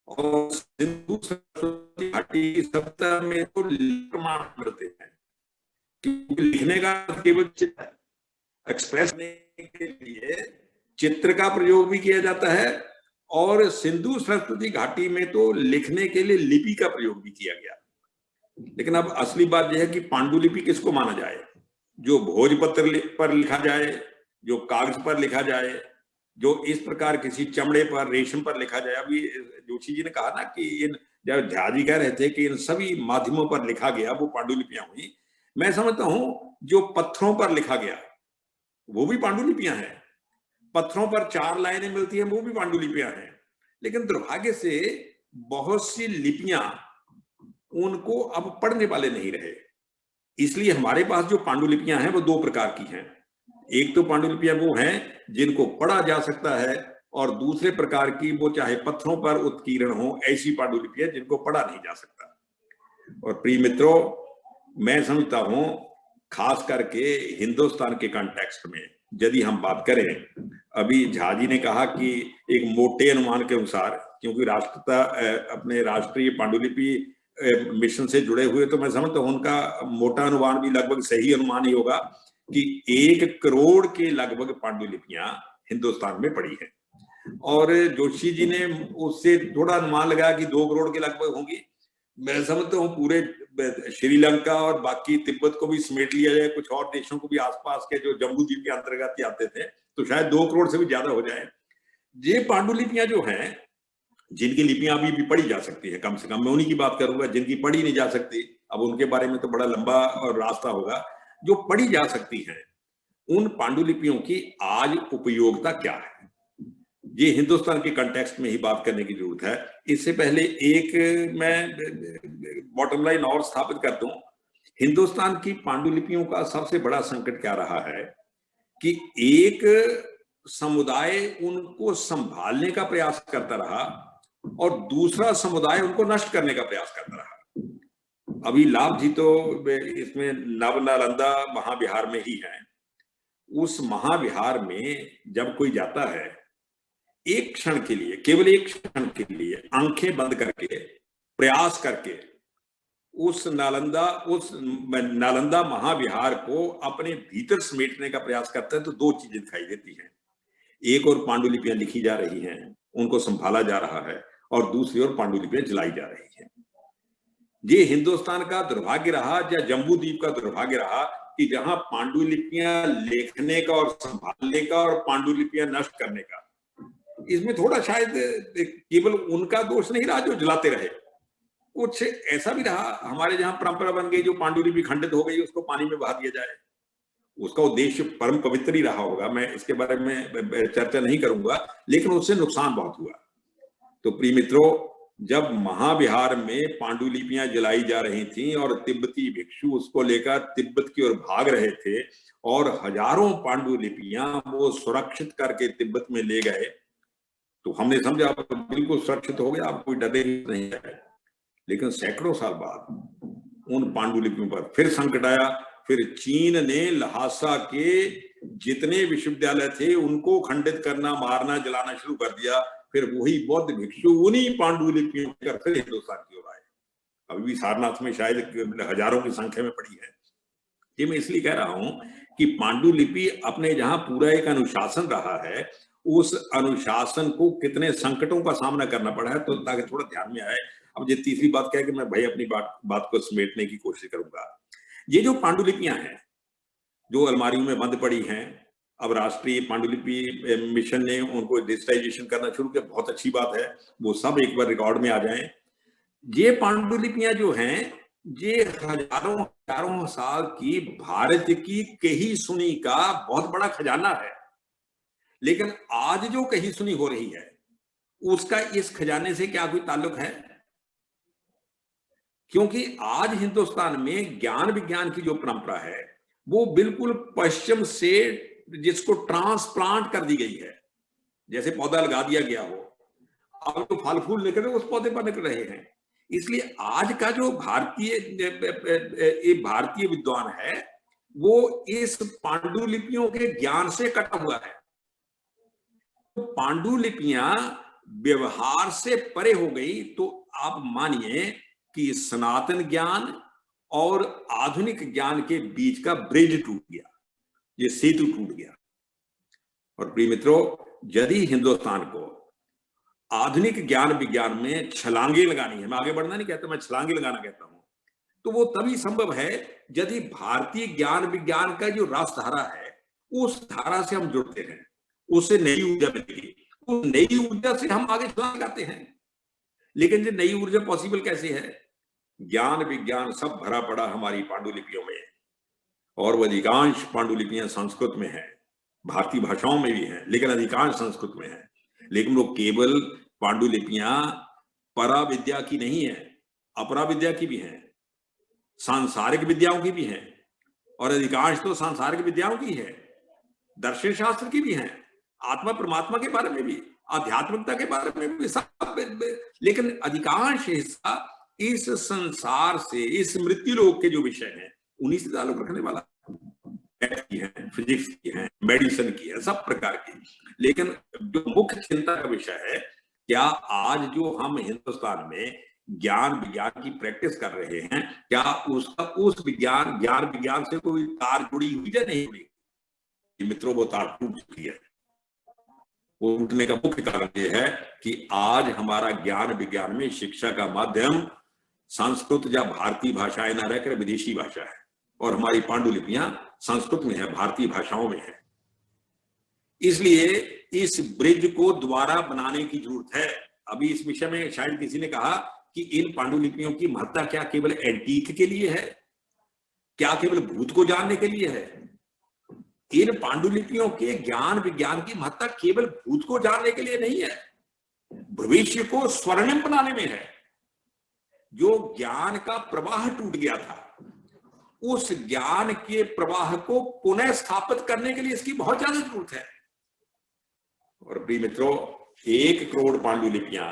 और सिंधु सरस्वती घाटी की सभ्यता में तो प्रमाण मिलते हैं, क्योंकि लिखने का केवल एक्सप्रेस करने के लिए चित्र का प्रयोग भी किया जाता है, और सिंधु सरस्वती घाटी में तो लिखने के लिए लिपि का प्रयोग भी किया गया। लेकिन अब असली बात यह है कि पांडुलिपि किसको माना जाए, जो भोजपत्र पर लिखा जाए, जो कागज पर लिखा जाए, जो इस प्रकार किसी चमड़े पर, रेशम पर लिखा जाए। अभी जोशी जी ने कहा ना कि इन, जब झा जी कह रहे थे कि इन सभी माध्यमों पर लिखा गया वो पांडुलिपियां हुई। मैं समझता हूं जो पत्थरों पर लिखा गया, वो भी पांडुलिपियां हैं। पत्थरों पर 4 लाइनें मिलती हैं, वो भी पांडुलिपियां हैं। लेकिन दुर्भाग्य से बहुत सी लिपियां उनको अब पढ़ने वाले नहीं रहे। इसलिए हमारे पास जो पांडुलिपियां हैं वो 2 प्रकार की हैं। एक तो पांडुलिपियां वो हैं जिनको पढ़ा जा सकता है, और दूसरे प्रकार की वो चाहे पत्थरों पर उत्कीर्ण हो, ऐसी पांडुलिपियां जिनको पढ़ा नहीं जा सकता। और प्रिय मित्रों, मैं समझता हूं खास करके हिंदुस्तान के कॉन्टेक्स्ट में यदि हम बात करें, अभी झा जी ने कहा कि एक मोटे अनुमान के अनुसार, क्योंकि राष्ट्रपिता अपने राष्ट्रीय पांडुलिपि मिशन से जुड़े हुए, तो मैं समझता हूं उनका मोटा अनुमान भी लगभग सही अनुमान ही होगा कि 1 करोड़ के लगभग पांडुलिपियां हिंदुस्तान में पड़ी हैं। और जोशी जी ने उससे थोड़ा अनुमान लगाया कि 2 करोड़ के लगभग होंगी। मैं समझता हूँ पूरे श्रीलंका और बाकी तिब्बत को भी समेट लिया जाए, कुछ और देशों को भी आसपास के जो जम्बू द्वीप के अंतर्गत ही आते थे, तो शायद 2 करोड़ से भी ज्यादा हो जाए। ये पांडुलिपियां जो हैं, जिनकी लिपियां अभी भी पढ़ी जा सकती है, कम से कम मैं उन्हीं की बात करूंगा। जिनकी पढ़ी नहीं जा सकती, अब उनके बारे में तो बड़ा लंबा और रास्ता होगा। जो पढ़ी जा सकती हैं, उन पांडुलिपियों की आज उपयोगिता क्या है, ये हिंदुस्तान के कंटेक्स्ट में ही बात करने की जरूरत है। इससे पहले एक मैं बॉटम लाइन और स्थापित कर दूं, हिंदुस्तान की पांडुलिपियों का सबसे बड़ा संकट क्या रहा है कि एक समुदाय उनको संभालने का प्रयास करता रहा और दूसरा समुदाय उनको नष्ट करने का प्रयास करता रहा। अभी लाभ जी तो इसमें नव नालंदा महाविहार में ही है। उस महाविहार में जब कोई जाता है, एक क्षण के लिए, केवल एक क्षण के लिए आंखें बंद करके प्रयास करके उस नालंदा महाविहार को अपने भीतर समेटने का प्रयास करता है, तो 2 चीजें दिखाई देती हैं। एक और पांडुलिपियां लिखी जा रही हैं, उनको संभाला जा रहा है, और दूसरी ओर पांडुलिपियां जलाई जा रही हैं। ये हिंदुस्तान का दुर्भाग्य रहा या जम्बू द्वीप का दुर्भाग्य रहा कि जहां पांडुलिपियां लिखने का और संभालने का और पांडुलिपियां नष्ट करने का, इसमें थोड़ा शायद केवल उनका दोष नहीं रहा जो जलाते रहे, कुछ ऐसा भी रहा हमारे जहां परंपरा बन गई, जो पांडुलिपि खंडित हो गई उसको पानी में बहा दिया जाए। उसका उद्देश्य परम पवित्र ही रहा होगा, मैं इसके बारे में चर्चा नहीं करूंगा, लेकिन उससे नुकसान बहुत हुआ। तो प्रिय मित्रों, जब महाविहार में पांडुलिपियां जलाई जा रही थीं और तिब्बती भिक्षु उसको लेकर तिब्बत की ओर भाग रहे थे और हजारों पांडुलिपियां वो सुरक्षित करके तिब्बत में ले गए, तो हमने समझा आप बिल्कुल सुरक्षित हो गया, आप कोई डरे नहीं है। लेकिन सैकड़ों साल बाद उन पांडुलिपियों पर फिर संकट आया। फिर चीन ने लहासा के जितने विश्वविद्यालय थे उनको खंडित करना, मारना, जलाना शुरू कर दिया। फिर वही बौद्ध भिक्षु उन्हीं पांडुलिपियों पर फिर हिंदुस्तान की ओर आए। अभी भी सारनाथ में शायद हजारों की संख्या में पड़ी है। ये मैं इसलिए कह रहा हूं कि पांडुलिपि अपने जहां पूरा एक अनुशासन रहा है, उस अनुशासन को कितने संकटों का सामना करना पड़ा है, तो ताकि थोड़ा ध्यान में आए। अब ये तीसरी बात क्या है कि मैं भाई अपनी बात को समेटने की कोशिश करूंगा। ये जो पांडुलिपियां हैं जो अलमारियों में बंद पड़ी हैं, अब राष्ट्रीय पांडुलिपि मिशन ने उनको डिजिटाइजेशन करना शुरू किया, बहुत अच्छी बात है, वो सब एक बार रिकॉर्ड में आ जाएं। ये पांडुलिपियां जो हैं, ये हजारों साल की भारत की कही सुनी का बहुत बड़ा खजाना है। लेकिन आज जो कही सुनी हो रही है, उसका इस खजाने से क्या कोई ताल्लुक है? क्योंकि आज हिंदुस्तान में ज्ञान विज्ञान की जो परंपरा है, वो बिल्कुल पश्चिम से जिसको ट्रांसप्लांट कर दी गई है, जैसे पौधा लगा दिया गया हो, अब तो फल फूल निकल रहे उस पौधे पर निकल रहे हैं। इसलिए आज का जो भारतीय विद्वान है, वो इस पांडुलिपियों के ज्ञान से कटा हुआ है। तो पांडुलिपियां व्यवहार से परे हो गई, तो आप मानिए कि सनातन ज्ञान और आधुनिक ज्ञान के बीच का ब्रिज टूट गया, ये सेतु टूट गया। और प्रिय मित्रों, यदि हिंदुस्तान को आधुनिक ज्ञान विज्ञान में छलांगे लगानी है, मैं आगे बढ़ना नहीं कहता, मैं छलांगे लगाना कहता हूं, तो वो तभी संभव है यदि भारतीय ज्ञान विज्ञान का जो रासधारा है, उस धारा से हम जुड़ते हैं, उससे नई ऊर्जा मिलेगी, उस नई ऊर्जा से हम आगे छलांग लगाते हैं। लेकिन ये नई ऊर्जा पॉसिबल कैसे है? ज्ञान विज्ञान सब भरा पड़ा हमारी पांडुलिपियों में, और वो अधिकांश पांडुलिपियां संस्कृत में है। भारतीय भाषाओं में भी हैं, लेकिन अधिकांश संस्कृत में है। लेकिन वो केवल पांडुलिपियां परा विद्या की नहीं है, अपरा विद्या की भी हैं, सांसारिक विद्याओं की भी हैं, और अधिकांश तो सांसारिक विद्याओं की है, दर्शन शास्त्र की भी हैं, आत्मा परमात्मा के बारे में भी, आध्यात्मिकता के बारे में भी, सब। लेकिन अधिकांश हिस्सा इस संसार से, इस मृत्यु लोक के जो विषय हैं उन्हीं से ताल्लुक रखने वाला, की है, फिजिक्स की है, मेडिसिन की है, सब प्रकार की। लेकिन जो मुख्य चिंता का विषय है, क्या आज जो हम हिंदुस्तान में ज्ञान विज्ञान की प्रैक्टिस कर रहे हैं, क्या उसका उस ज्ञान विज्ञान से कोई तार जुड़ी हुई या नहीं जुड़ी? मित्रों, वो तार टूट चुकी है। वो टूटने का मुख्य कारण ये है कि आज हमारा ज्ञान विज्ञान में शिक्षा का माध्यम संस्कृत या भारतीय भाषाएं न रहकर विदेशी भाषा है, और हमारी पांडुलिपियां संस्कृत में है, भारतीय भाषाओं में है। इसलिए इस ब्रिज को दोबारा बनाने की जरूरत है। अभी इस विषय में शायद किसी ने कहा कि इन पांडुलिपियों की महत्ता क्या केवल एंटीक के लिए है, क्या केवल भूत को जानने के लिए है? इन पांडुलिपियों के ज्ञान विज्ञान की महत्ता केवल भूत को जानने के लिए नहीं है, भविष्य को स्वर्णिम बनाने में है। जो ज्ञान का प्रवाह टूट गया था, उस ज्ञान के प्रवाह को पुनः स्थापित करने के लिए इसकी बहुत ज्यादा जरूरत है। और प्रिय मित्रों, 1 करोड़ पांडुलिपियां,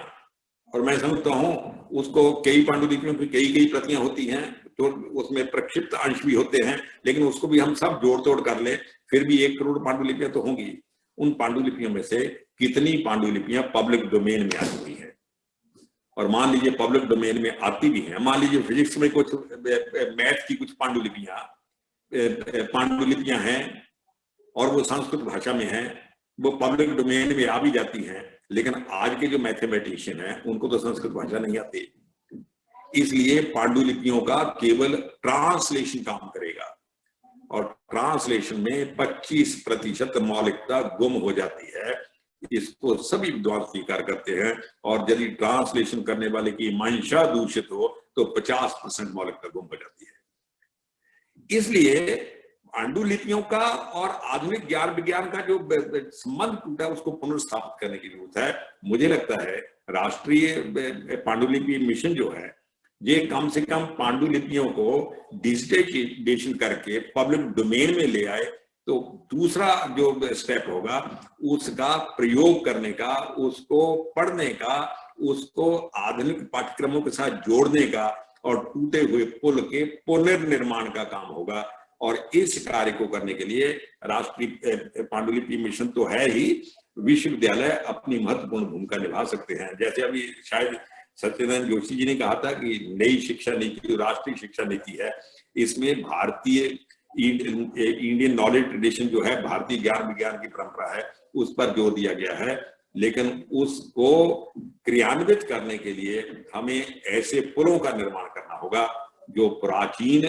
और मैं समझता हूं उसको कई पांडुलिपियों की कई प्रतियां होती हैं, तो उसमें प्रक्षिप्त अंश भी होते हैं, लेकिन उसको भी हम सब जोड़ तोड़ कर ले, फिर भी 1 करोड़ पांडुलिपियां तो होंगी। उन पांडुलिपियों में से कितनी पांडुलिपियां पब्लिक डोमेन में आ चुकी हैं? और मान लीजिए पब्लिक डोमेन में आती भी हैं, मान लीजिए फिजिक्स में कुछ, मैथ की कुछ पांडुलिपियां हैं और वो संस्कृत भाषा में हैं, वो पब्लिक डोमेन में आ भी जाती हैं, लेकिन आज के जो मैथमेटिशियन हैं उनको तो संस्कृत भाषा नहीं आती। इसलिए पांडुलिपियों का केवल ट्रांसलेशन काम करेगा, और ट्रांसलेशन में 25% मौलिकता गुम हो जाती है। इसको सभी विद्वान स्वीकार करते हैं, और यदि ट्रांसलेशन करने वाले की मंशा दूषित हो तो 50% मौलिकता गुम हो जाती है। इसलिए पांडुलिपियों का और आधुनिक ज्ञान विज्ञान का जो संबंध टूटा है उसको पुनर्स्थापित करने की जरूरत है। मुझे लगता है राष्ट्रीय पांडुलिपि मिशन जो है, ये कम से कम पांडुलिपियों को डिजिटाइजेशन करके पब्लिक डोमेन में ले आए, तो दूसरा जो स्टेप होगा उसका प्रयोग करने का, उसको पढ़ने का, उसको आधुनिक पाठ्यक्रमों के साथ जोड़ने का, और टूटे हुए पुल के पुनर्निर्माण का काम होगा। और इस कार्य को करने के लिए राष्ट्रीय पांडुलिपि मिशन तो है ही, विश्वविद्यालय अपनी महत्वपूर्ण भूमिका निभा सकते हैं। जैसे अभी शायद सत्येंद्र जोशी जी ने कहा था कि नई शिक्षा नीति जो राष्ट्रीय शिक्षा नीति है, इसमें भारतीय इंडियन नॉलेज ट्रेडिशन जो है, भारतीय ज्ञान विज्ञान की परंपरा है, उस पर जोर दिया गया है। लेकिन उसको क्रियान्वित करने के लिए हमें ऐसे पुलों का निर्माण करना होगा जो प्राचीन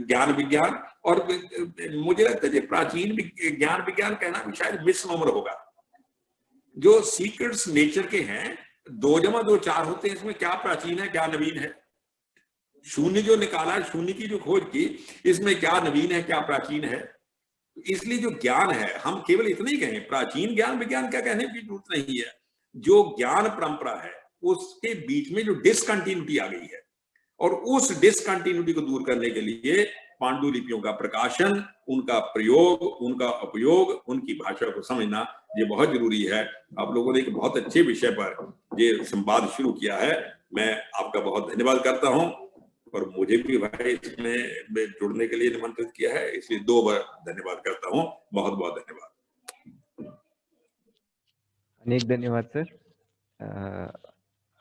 ज्ञान विज्ञान, और मुझे लगता है प्राचीन ज्ञान विज्ञान कहना भी शायद मिसनोमर होगा, जो सीक्रेट्स नेचर के हैं। 2 + 2 4 होते हैं, इसमें क्या प्राचीन है क्या नवीन है? शून्य जो निकाला, शून्य की जो खोज की, इसमें क्या नवीन है क्या प्राचीन है? इसलिए जो ज्ञान है, हम केवल इतना ही कहें, प्राचीन ज्ञान विज्ञान क्या कहने की जरूरत नहीं है। जो ज्ञान परंपरा है उसके बीच में जो डिसकंटिन्यूटी आ गई है, और उस डिसकंटिन्यूटी को दूर करने के लिए पांडुलिपियों का प्रकाशन, उनका प्रयोग, उनका उपयोग, उनकी भाषा को समझना ये बहुत जरूरी है। आप लोगों ने एक बहुत अच्छे विषय पर ये संवाद शुरू किया है, मैं आपका बहुत धन्यवाद करता हूं, और मुझे भी भाई इसमें जुड़ने के लिए निमंत्रित किया है, इसलिए 2 बार धन्यवाद करता हूं। बहुत बहुत धन्यवाद। अनेक धन्यवाद सर,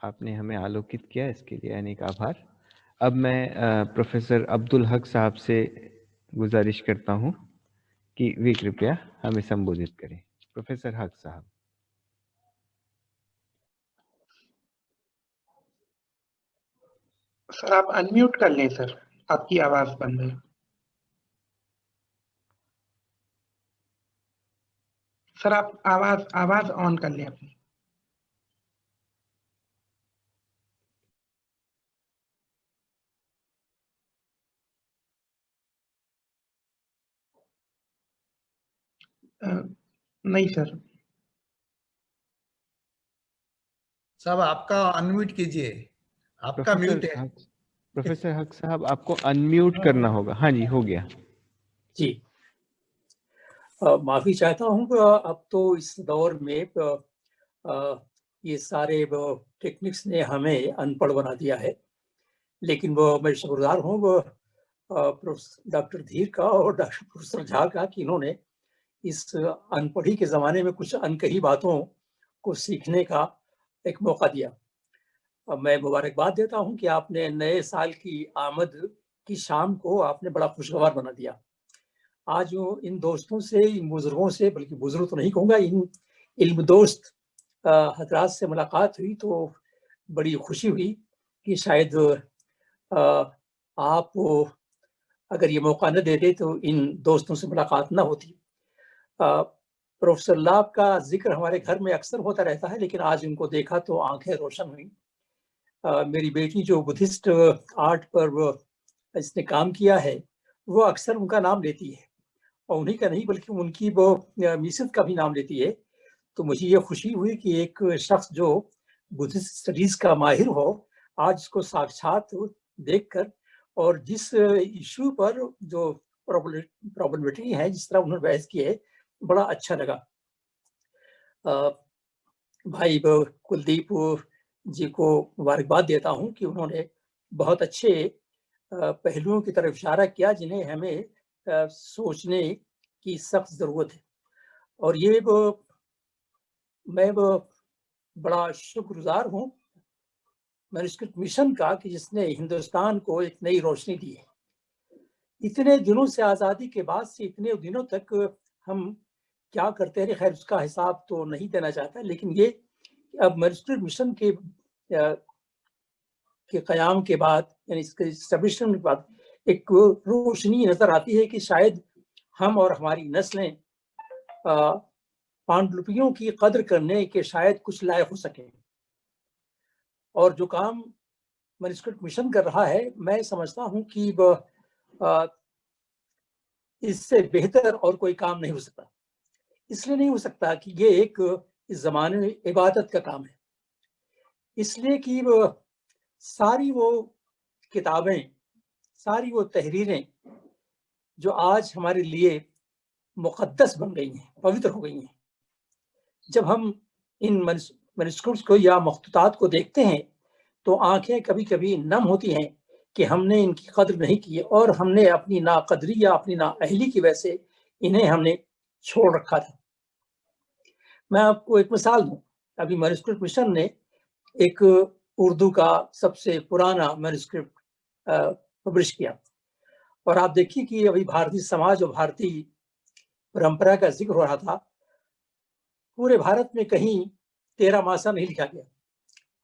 आपने हमें आलोकित किया, इसके लिए अनेक आभार। अब मैं प्रोफेसर अब्दुल हक साहब से गुजारिश करता हूं कि वे कृपया हमें संबोधित करें। प्रोफेसर हक साहब। सर आप अनम्यूट कर लें सर, आपकी आवाज बंद है। सर आप आवाज ऑन कर लें अपनी। नहीं सर। साहब आपका अनम्यूट कीजिए, आपका म्यूट है। प्रोफेसर हक साहब आपको अनम्यूट करना होगा। हाँ जी, हो गया जी। माफी चाहता हूँ। अब तो इस दौर में ये सारे टेक्निक्स ने हमें अनपढ़ बना दिया है, लेकिन मैं शुक्रगुजार हूँ डॉक्टर धीर का और डॉक्टर प्रोफेसर झा का कि इन्होंने इस अनपढ़ी के जमाने में कुछ अनकही बातों को सीखने का एक मौका दिया। मैं मुबारकबाद देता हूं कि आपने नए साल की आमद की शाम को आपने बड़ा खुशगवार बना दिया। आज इन दोस्तों से, इन बुजुर्गों से, बल्कि बुजुर्ग तो नहीं कहूँगा, इन इल्म दोस्त हजरात से मुलाकात हुई तो बड़ी खुशी हुई कि शायद आप अगर ये मौका न देते तो इन दोस्तों से मुलाकात न होती। प्रोफेसर लाभ का जिक्र हमारे घर में अक्सर होता रहता है, लेकिन आज उनको देखा तो आंखें रोशन हुई। मेरी बेटी जो बुद्धिस्ट आर्ट पर इसने काम किया है, वो अक्सर उनका नाम लेती है, और उन्हीं का नहीं बल्कि उनकी वो मिसेस का भी नाम लेती है। तो मुझे ये खुशी हुई कि एक शख्स जो बुद्धिस्ट स्टडीज का माहिर हो, आज उसको साक्षात देखकर और जिस इशू पर जो प्रॉब्लमेटिक है, जिस तरह उन्होंने बहस की है, बड़ा अच्छा लगा। भाई कुलदीप जी को मुबारकबाद देता हूं कि उन्होंने बहुत अच्छे पहलुओं की तरफ इशारा किया जिन्हें हमें सोचने की सख्त जरूरत है। और ये मैं बड़ा शुक्रगुजार हूँ मैन्युस्क्रिप्ट मिशन का कि जिसने हिंदुस्तान को एक नई रोशनी दी है। इतने दिनों से, आज़ादी के बाद से इतने दिनों तक हम क्या करते रहे, खैर उसका हिसाब तो नहीं देना चाहता, लेकिन ये अब मैन्युस्क्रिप्ट मिशन के क़याम के बाद, यानी इसके एस्टेब्लिशमेंट के बाद एक रोशनी नजर आती है कि शायद हम और हमारी नस्लें पांडुलिपियों की कदर करने के शायद कुछ लायक हो सके। और जो काम मैन्युस्क्रिप्ट मिशन कर रहा है, मैं समझता हूं कि इससे बेहतर और कोई काम नहीं हो सकता। इसलिए नहीं हो सकता कि ये एक इस जमाने में इबादत का काम है, इसलिए कि सारी वो किताबें, सारी वो तहरीरें जो आज हमारे लिए मुक़द्दस बन गई हैं, पवित्र हो गई हैं, जब हम इन मैन्युस्क्रिप्ट्स को या मख्तूतात को देखते हैं तो आंखें कभी कभी नम होती हैं कि हमने इनकी कदर नहीं की और हमने अपनी नाकदरी या अपनी नाअहली की वजह से इन्हें हमने छोड़ रखा था। मैं आपको एक मिसाल दूं। अभी मैन्युस्क्रिप्ट मिशन ने एक उर्दू का सबसे पुराना मैन्युस्क्रिप्ट पब्लिश किया, और आप देखिए कि अभी भारतीय समाज और भारतीय परंपरा का जिक्र हो रहा था। पूरे भारत में कहीं 13 मासा नहीं लिखा गया,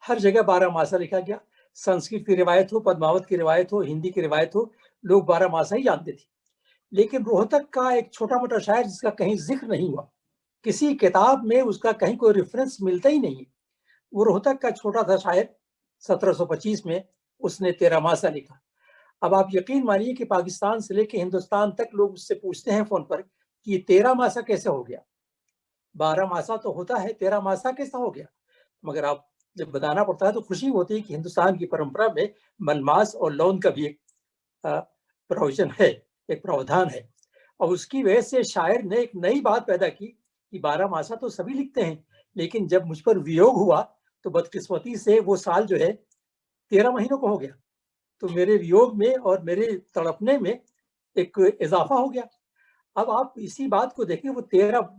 हर जगह 12 मासा लिखा गया। संस्कृत की रिवायत हो, पद्मावत की रिवायत हो, हिंदी की रिवायत हो, लोग 12 मासा ही जानते थे। लेकिन रोहतक का एक छोटा मोटा शायर जिसका कहीं जिक्र नहीं हुआ, किसी किताब में उसका कहीं कोई रेफरेंस मिलता ही नहीं है, वो रोहतक का छोटा था शायर, 1725 में उसने 13 मासा लिखा। अब आप यकीन मानिए कि पाकिस्तान से लेकर हिंदुस्तान तक लोग उससे पूछते हैं फोन पर कि ये 13 मासा कैसे हो गया, 12 मासा तो होता है, 13 मासा कैसा हो गया। मगर आप जब बताना पड़ता है तो खुशी होती है कि हिंदुस्तान की परंपरा में मनमास और लौन का भी एक प्रोविजन है, एक प्रावधान है। और उसकी वजह से शायर ने एक नई बात पैदा की कि 12 मासा तो सभी लिखते हैं, लेकिन जब मुझ पर वियोग हुआ तो बदकिस्मती से वो साल जो है 13 महीनों को हो गया। तो मेरे वियोग में और मेरे तड़पने में एक इजाफा हो गया। अब आप इसी बात को देखें, वो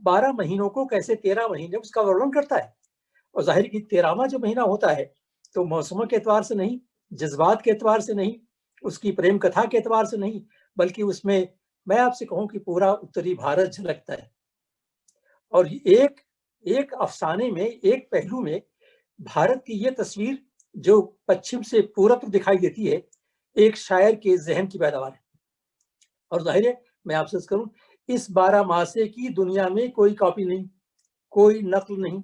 12 महीनों को कैसे 13 महीने उसका वर्णन करता है। और जाहिर की 13वां जो महीना होता है तो मौसमों के एतबार से नहीं, जज्बात के एतबार से नहीं, उसकी प्रेम कथा के एतबार से नहीं, बल्कि उसमें मैं आपसे कहूं कि पूरा उत्तरी भारत झलकता है। और एक अफसाने में, एक पहलू में भारत की ये तस्वीर जो पश्चिम से पूरब दिखाई देती है, एक शायर के जहन की पैदावार है। और जाहिर है, मैं आपसे करूं, इस 12 मासे की दुनिया में कोई कॉपी नहीं, कोई नकल नहीं।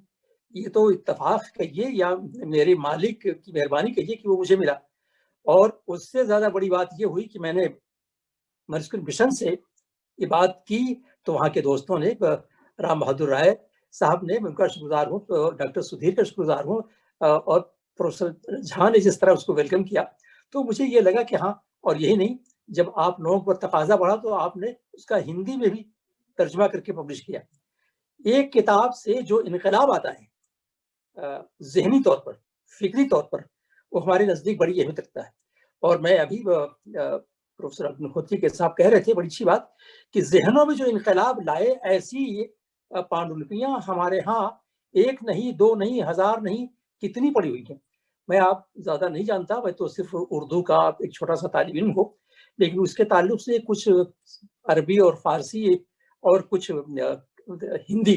ये तो इत्तेफाक कहिए या मेरे मालिक की मेहरबानी कहिए कि वो मुझे मिला। और उससे ज्यादा बड़ी बात ये हुई कि मैंने मैन्युस्क्रिप्ट मिशन से ये बात की तो वहाँ के दोस्तों ने राम बहादुर राय साहब ने, मैं उनका शुक्रगुजार हूँ, डॉक्टर सुधीर का शुक्रगुजार हूँ, और प्रोफेसर झा ने जिस तरह उसको वेलकम किया, तो मुझे ये लगा कि हाँ, और यही नहीं, जब आप लोगों पर तकाजा बढ़ा तो आपने उसका हिंदी में भी तर्जुमा करके पब्लिश किया। एक किताब से जो इनकलाब आता है ज़हनी तौर पर, फिक्री तौर पर, वो हमारे नज़दीक बड़ी अहमियत रखता है। और मैं अभी प्रोफेसर अग्निहोत्री के साहब कह रहे थे, बड़ी अच्छी बात, कि ज़हनों में जो इनकलाब लाए, ऐसी पांडुलिपियां हमारे यहाँ एक नहीं, दो नहीं, हजार नहीं, कितनी पड़ी हुई हैं। मैं आप ज़्यादा नहीं जानता, मैं तो सिर्फ उर्दू का एक छोटा सा तालिब इल्म हूँ, लेकिन उसके ताल्लुक से कुछ अरबी और फारसी और कुछ हिंदी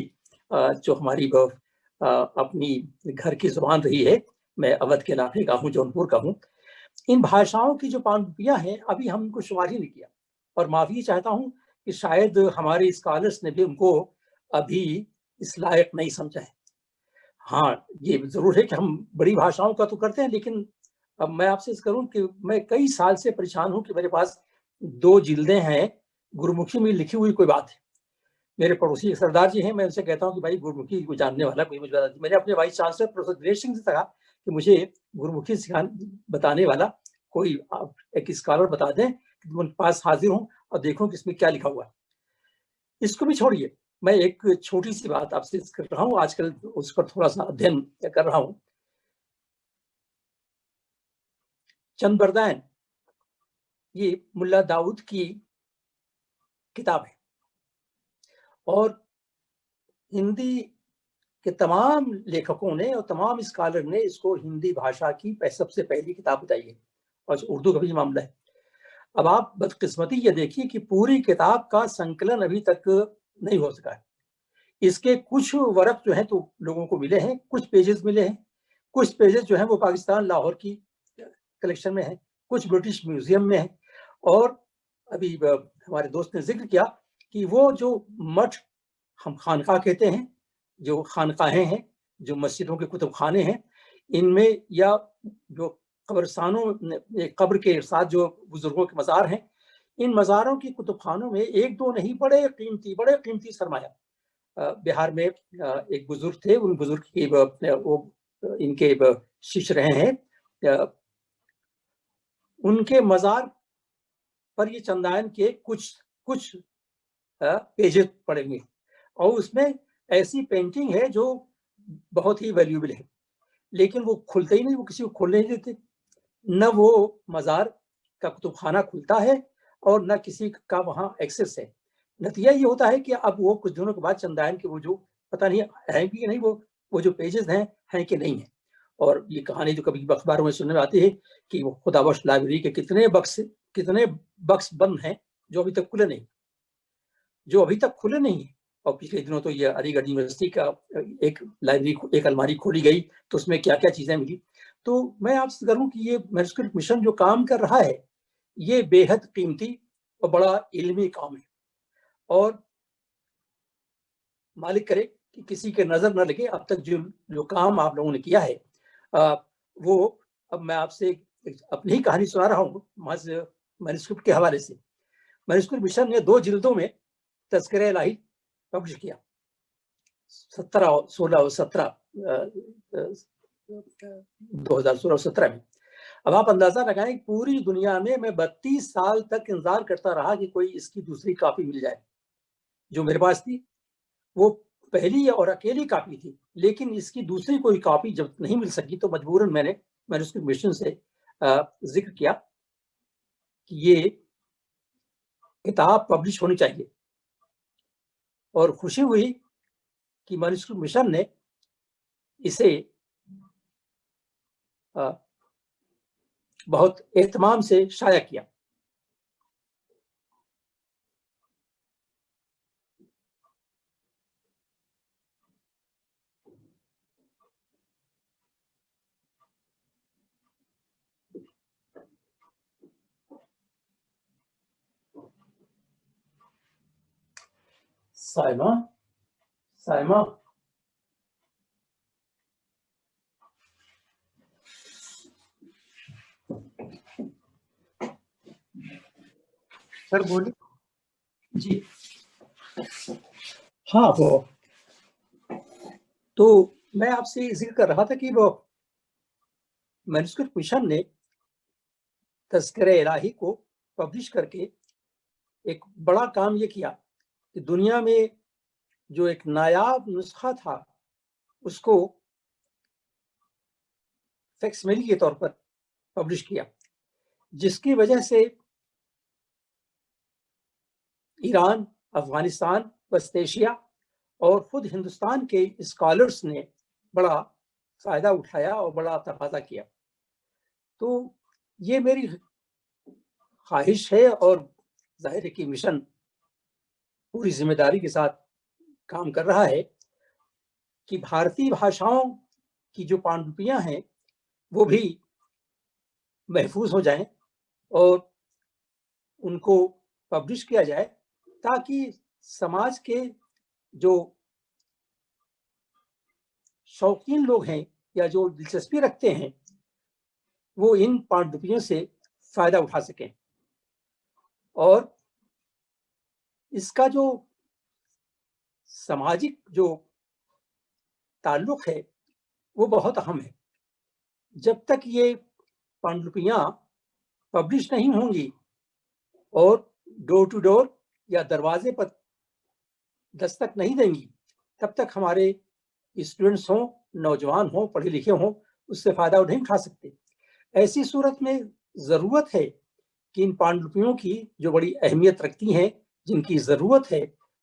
जो हमारी अपनी घर की जुबान रही है, मैं अवध के इलाके का हूँ, जौनपुर का हूँ, इन भाषाओं की जो पांडुलिपियां हैं अभी हम उनको शुमार ही नहीं किया, और माफी चाहता हूँ कि शायद हमारे स्कॉलर्स ने भी उनको अभी इस लायक नहीं समझा है। हाँ, ये जरूर है कि हम बड़ी भाषाओं का तो करते हैं, लेकिन अब मैं आपसे करूं कि मैं कई साल से परेशान हूं कि मेरे पास 2 जिल्दें हैं गुरुमुखी में लिखी हुई कोई बात है। मेरे पड़ोसी सरदार जी हैं, मैं उनसे कहता हूं कि भाई गुरुमुखी को जानने वाला कोई मुझे बता दीजिए। मैंने अपने vice chancellor professor Dinesh Singh से कहा कि मुझे गुरुमुखी बताने वाला कोई एक स्कॉलर बता दें, कि उनके पास हाजिर हूं और देखूं कि इसमें क्या लिखा हुआ है। इसको भी छोड़िए, मैं एक छोटी सी बात आपसे कर रहा हूँ, आजकल उस पर थोड़ा सा अध्ययन कर रहा हूँ। चंद बरदान, ये मुल्ला दाऊद की किताब है, और हिंदी के तमाम लेखकों ने और तमाम स्कॉलर ने इसको हिंदी भाषा की सबसे पहली किताब बताई है, और उर्दू का भी मामला है। अब आप बदकिस्मती ये देखिए कि पूरी किताब का संकलन अभी तक नहीं हो सका है। इसके कुछ वर्क जो है तो लोगों को मिले हैं, कुछ पेजेस मिले हैं, कुछ पेजेस जो है वो पाकिस्तान लाहौर की कलेक्शन में है, कुछ ब्रिटिश म्यूजियम में है। और अभी हमारे दोस्त ने जिक्र किया कि वो जो मठ हम खानका कहते हैं, जो खानकाहें हैं, जो मस्जिदों के कुतुब खाने हैं, इनमें या जो कब्रस्तानों, कब्र के साथ जो बुजुर्गों के मज़ार हैं, इन मज़ारों की कुतुब खानों में एक दो नहीं, बड़े कीमती सरमाया। बिहार में एक बुजुर्ग थे, उन बुजुर्ग की वो इनके शिष्य रहे हैं, उनके मज़ार पर ये चंदायन के कुछ पेजेस पड़े हुए, और उसमें ऐसी पेंटिंग है जो बहुत ही वैल्यूएबल है, लेकिन वो खुलते ही नहीं, वो किसी को खोलने नहीं देते। न वो मज़ार का कुतुबखाना खुलता है और न किसी का वहाँ एक्सेस है। नतीजा ये होता है कि अब वो कुछ दिनों के बाद चंदायन के वो जो पता नहीं है कि नहीं, वो जो पेजेस हैं कि नहीं है। और ये कहानी जो कभी अखबारों में सुनने में आती है कि वो खुदाबख्श लाइब्रेरी के कितने बक्स बंद हैं जो अभी तक खुले नहीं है। और पिछले दिनों तो ये अलीगढ़ यूनिवर्सिटी का एक लाइब्रेरी, एक अलमारी खोली गई, तो उसमें क्या क्या चीजें मिली। तो मैं आपसे करूं कि ये मैन्युस्क्रिप्ट मिशन जो काम कर रहा है, ये बेहद कीमती और बड़ा इल्मी काम है, और मालिक करे कि किसी के नजर न लगे। अब तक जो काम आप लोगों ने किया है, वो अब मैं आपसे अपनी ही कहानी सुना रहा हूँ मैन्युस्क्रिप्ट के हवाले से। मैन्युस्क्रिप्ट मिशन ने 2 जिल्दों में तज़किरे इलाही पब्लिश किया, 17, 16 और 17, 2016 और 17 में। अब आप अंदाजा लगाएं, पूरी दुनिया में मैं 32 साल तक इंतजार करता रहा कि कोई इसकी दूसरी कॉपी मिल जाए। जो मेरे पास थी वो पहली और अकेली कॉपी थी, लेकिन इसकी दूसरी कोई कॉपी जब नहीं मिल सकी तो मजबूरन मैंने मैन्युस्क्रिप्ट मिशन से जिक्र किया कि ये किताब पब्लिश होनी चाहिए, और खुशी हुई कि मैन्युस्क्रिप्ट मिशन ने इसे बहुत एहतमाम से शाया किया। साइमा सर बोलिए। जी, हाँ, वो तो मैं आपसे जिक्र कर रहा था कि वो मैन्युस्क्रिप्ट मिशन ने तज़किरे इलाही को पब्लिश करके एक बड़ा काम ये किया कि दुनिया में जो एक नायाब नुस्खा था उसको फैक्समिली के तौर पर पब्लिश किया, जिसकी वजह से ईरान, अफगानिस्तान, वेस्ट एशिया और खुद हिंदुस्तान के स्कॉलर्स ने बड़ा फायदा उठाया और बड़ा तकाजा किया। तो ये मेरी ख्वाहिश है और जाहिर है कि मिशन पूरी जिम्मेदारी के साथ काम कर रहा है कि भारतीय भाषाओं की जो पांडुलिपियां हैं वो भी महफूज हो जाएं और उनको पब्लिश किया जाए, ताकि समाज के जो शौकीन लोग हैं या जो दिलचस्पी रखते हैं वो इन पांडुलिपियों से फायदा उठा सकें। और इसका जो सामाजिक जो ताल्लुक है वो बहुत अहम है। जब तक ये पांडुलिपियां पब्लिश नहीं होंगी और डोर टू डोर या दरवाजे पर दस्तक नहीं देंगी, तब तक हमारे स्टूडेंट्स हों, नौजवान हों, पढ़े लिखे हों, उससे फायदा नहीं उठा सकते। ऐसी सूरत में ज़रूरत है कि इन पांडुलिपियों की जो बड़ी अहमियत रखती हैं, जिनकी ज़रूरत है,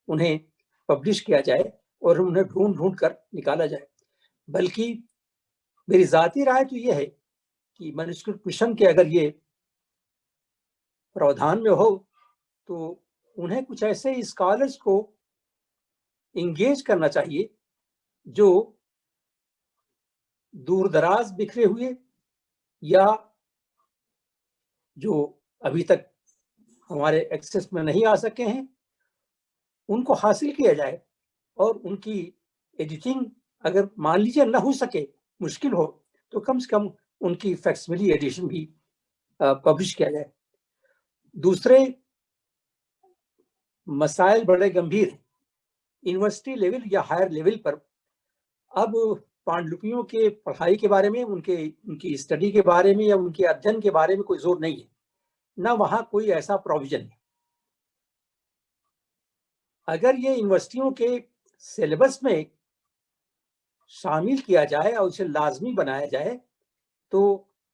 उन्हें पब्लिश किया जाए और उन्हें ढूंढ ढूंढ कर निकाला जाए। बल्कि मेरी ज़ाती राय तो ये है कि मैन्युस्क्रिप्ट मिशन के अगर ये प्रावधान में हो तो उन्हें कुछ ऐसे स्कॉलर्स को इंगेज करना चाहिए जो दूर दराज बिखरे हुए या जो अभी तक हमारे एक्सेस में नहीं आ सके हैं, उनको हासिल किया जाए और उनकी एडिटिंग अगर मान लीजिए ना हो सके, मुश्किल हो, तो कम से कम उनकी फैक्समिली एडिशन भी पब्लिश किया जाए। दूसरे मसाइल बड़े गंभीर हैं। यूनिवर्सिटी लेवल या हायर लेवल पर अब पांडुलिपियों के पढ़ाई के बारे में, उनकी स्टडी के बारे में या उनके अध्ययन के बारे में कोई जोर नहीं है, ना वहाँ कोई ऐसा प्रोविजन है। अगर ये यूनिवर्सिटियों के सिलेबस में शामिल किया जाए और उसे लाजमी बनाया जाए तो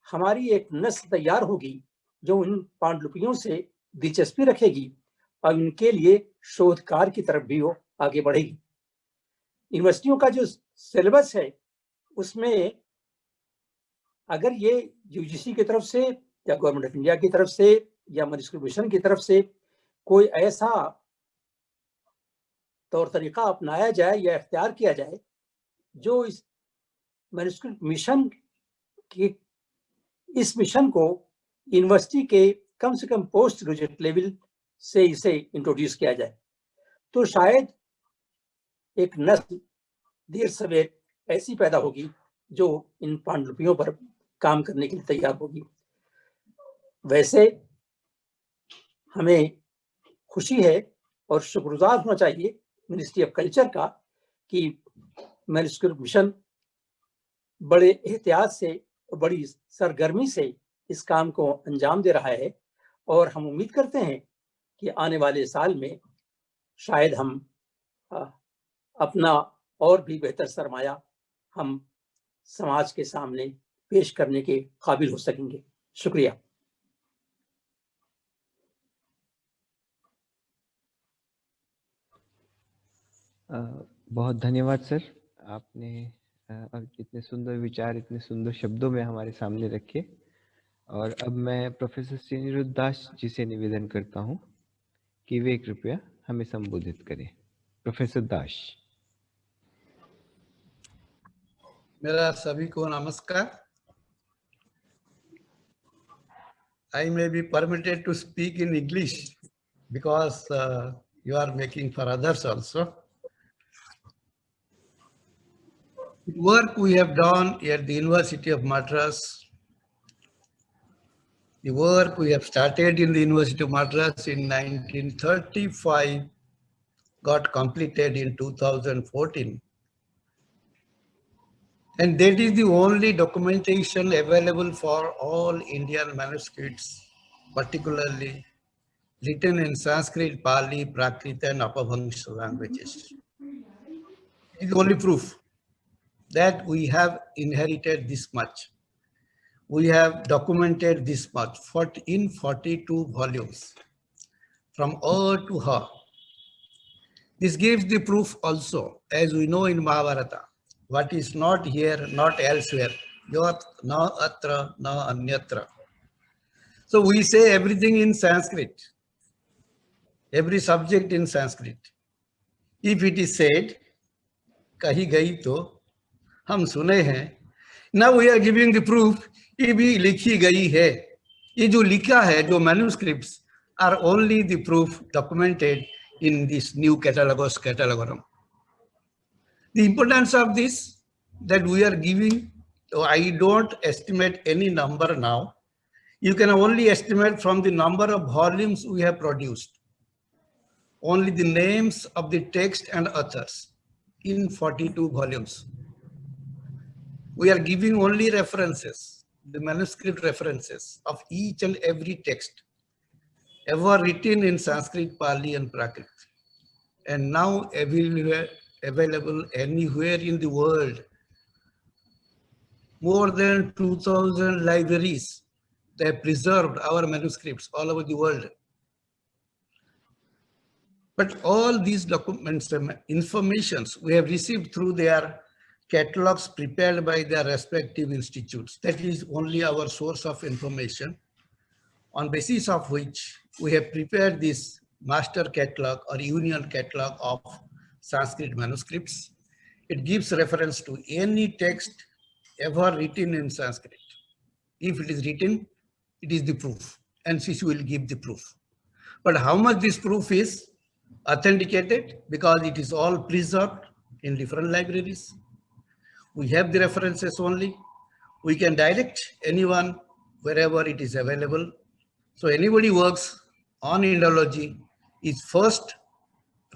हमारी एक नस्ल तैयार होगी जो इन पांडुलिपियों से दिलचस्पी रखेगी और इनके लिए शोध कार्य की तरफ भी वो आगे बढ़ेगी। यूनिवर्सिटियों का जो सिलेबस है उसमें अगर ये यूजीसी की तरफ से या गवर्नमेंट ऑफ इंडिया की तरफ से या मैन्युस्क्रिप्ट मिशन की तरफ से कोई ऐसा तौर तरीका अपनाया जाए या इख्तियार किया जाए जो इस मैन्युस्क्रिप्ट मिशन की इस मिशन को यूनिवर्सिटी के कम से कम पोस्ट ग्रेजुएट लेवल से इसे इंट्रोड्यूस किया जाए, तो शायद एक नस्ल देर सवेर ऐसी पैदा होगी जो इन पांडुलिपियों पर काम करने के लिए तैयार होगी। वैसे हमें खुशी है और शुक्रगुजार होना चाहिए मिनिस्ट्री ऑफ कल्चर का कि मैन्युस्क्रिप्ट मिशन बड़े एहतियात से और बड़ी सरगर्मी से इस काम को अंजाम दे रहा है और हम उम्मीद करते हैं कि आने वाले साल में शायद हम अपना और भी बेहतर सरमाया हम समाज के सामने पेश करने के काबिल हो सकेंगे। शुक्रिया। बहुत धन्यवाद सर, आपने इतने सुंदर विचार इतने सुंदर शब्दों में हमारे सामने रखे। और अब मैं प्रोफेसर श्रीनिरुद्ध दास जी से निवेदन करता हूं कि वे कृपया हमें संबोधित करें। प्रोफेसर दास। मेरा सभी को नमस्कार। I may be permitted to speak in English because you are making for others also. The work we have done at the University of Madras, the work we have started in the University of Madras in 1935 got completed in 2014. And that is the only documentation available for all Indian manuscripts, particularly written in Sanskrit, Pali, Prakrit, and Apabhangsa languages. It is the only proof that we have inherited this much. We have documented this much in 42 volumes, from A to Ha. This gives the proof also, as we know in Mahabharata, what is not here, not elsewhere. Yat na atra na anyatra. So we say everything in Sanskrit, every subject in Sanskrit. If it is said, kahi gayi to, hum sune hain. Now we are giving the proof, ye bhi likhi gayi hai. Ye jo likha hai, jo manuscripts are only the proof documented in this new Catalogos Catalogorum. The importance of this, that we are giving, so I don't estimate any number now. You can only estimate from the number of volumes we have produced. Only the names of the text and authors in 42 volumes. We are giving only references, the manuscript references of each and every text ever written in Sanskrit, Pali, and Prakrit. And now available anywhere in the world. More than 2,000 libraries, they have preserved our manuscripts all over the world. But all these documents, informations we have received through their catalogs prepared by their respective institutes. That is only our source of information, on basis of which we have prepared this master catalog or union catalog of Sanskrit manuscripts. It gives reference to any text ever written in Sanskrit. If it is written, it is the proof, and CC will give the proof. But how much this proof is authenticated, because it is all preserved in different libraries. We have the references only. We can direct anyone wherever it is available. So anybody works on Indology is first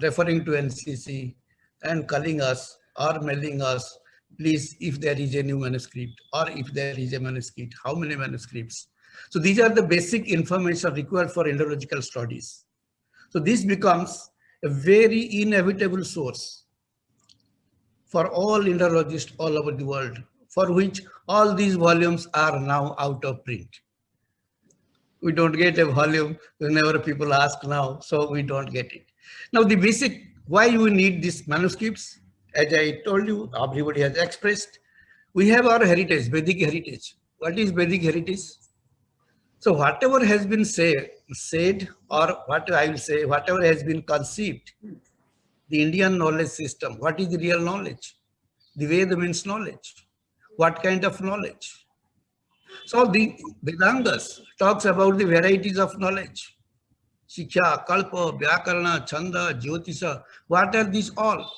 referring to NCC and calling us or mailing us, please, if there is a new manuscript, or if there is a manuscript, how many manuscripts. So these are the basic information required for Indological studies. So this becomes a very inevitable source for all Indologists all over the world, for which all these volumes are now out of print. We don't get a volume whenever people ask now, so we don't get it. Now the basic, why we need these manuscripts, as I told you, everybody has expressed, we have our heritage, Vedic heritage. What is Vedic heritage? So whatever has been said, or what I will say, whatever has been conceived, the Indian knowledge system, what is the real knowledge? The Veda means knowledge. What kind of knowledge? So the Vedangas talks about the varieties of knowledge. Shiksha, Kalpa, Vyakarana, Chanda, Jyotisha, what are these all?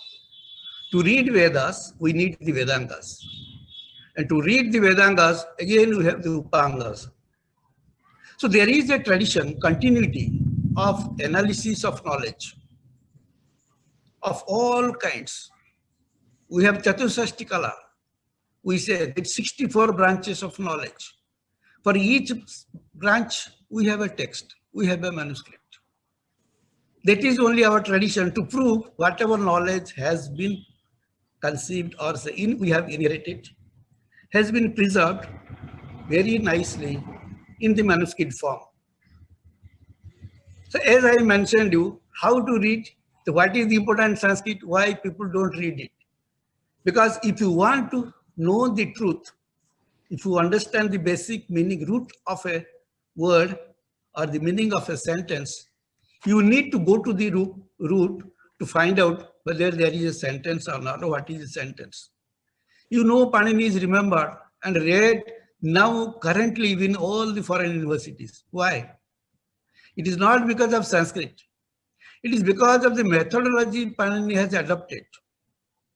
To read Vedas, we need the Vedangas. And to read the Vedangas, again we have the Upangas. So there is a tradition, continuity of analysis of knowledge of all kinds. We have Chatursashtikala. We say that 64 branches of knowledge. For each branch, we have a text, we have a manuscript. That is only our tradition to prove whatever knowledge has been conceived or we have inherited, has been preserved very nicely in the manuscript form. So as I mentioned you, how to read, what is the important Sanskrit, why people don't read it. Because if you want to know the truth, if you understand the basic meaning, root of a word or the meaning of a sentence, you need to go to the root to find out whether there is a sentence or not, or what is a sentence. You know Panini is remembered and read now currently in all the foreign universities. Why? It is not because of Sanskrit. It is because of the methodology Panini has adopted,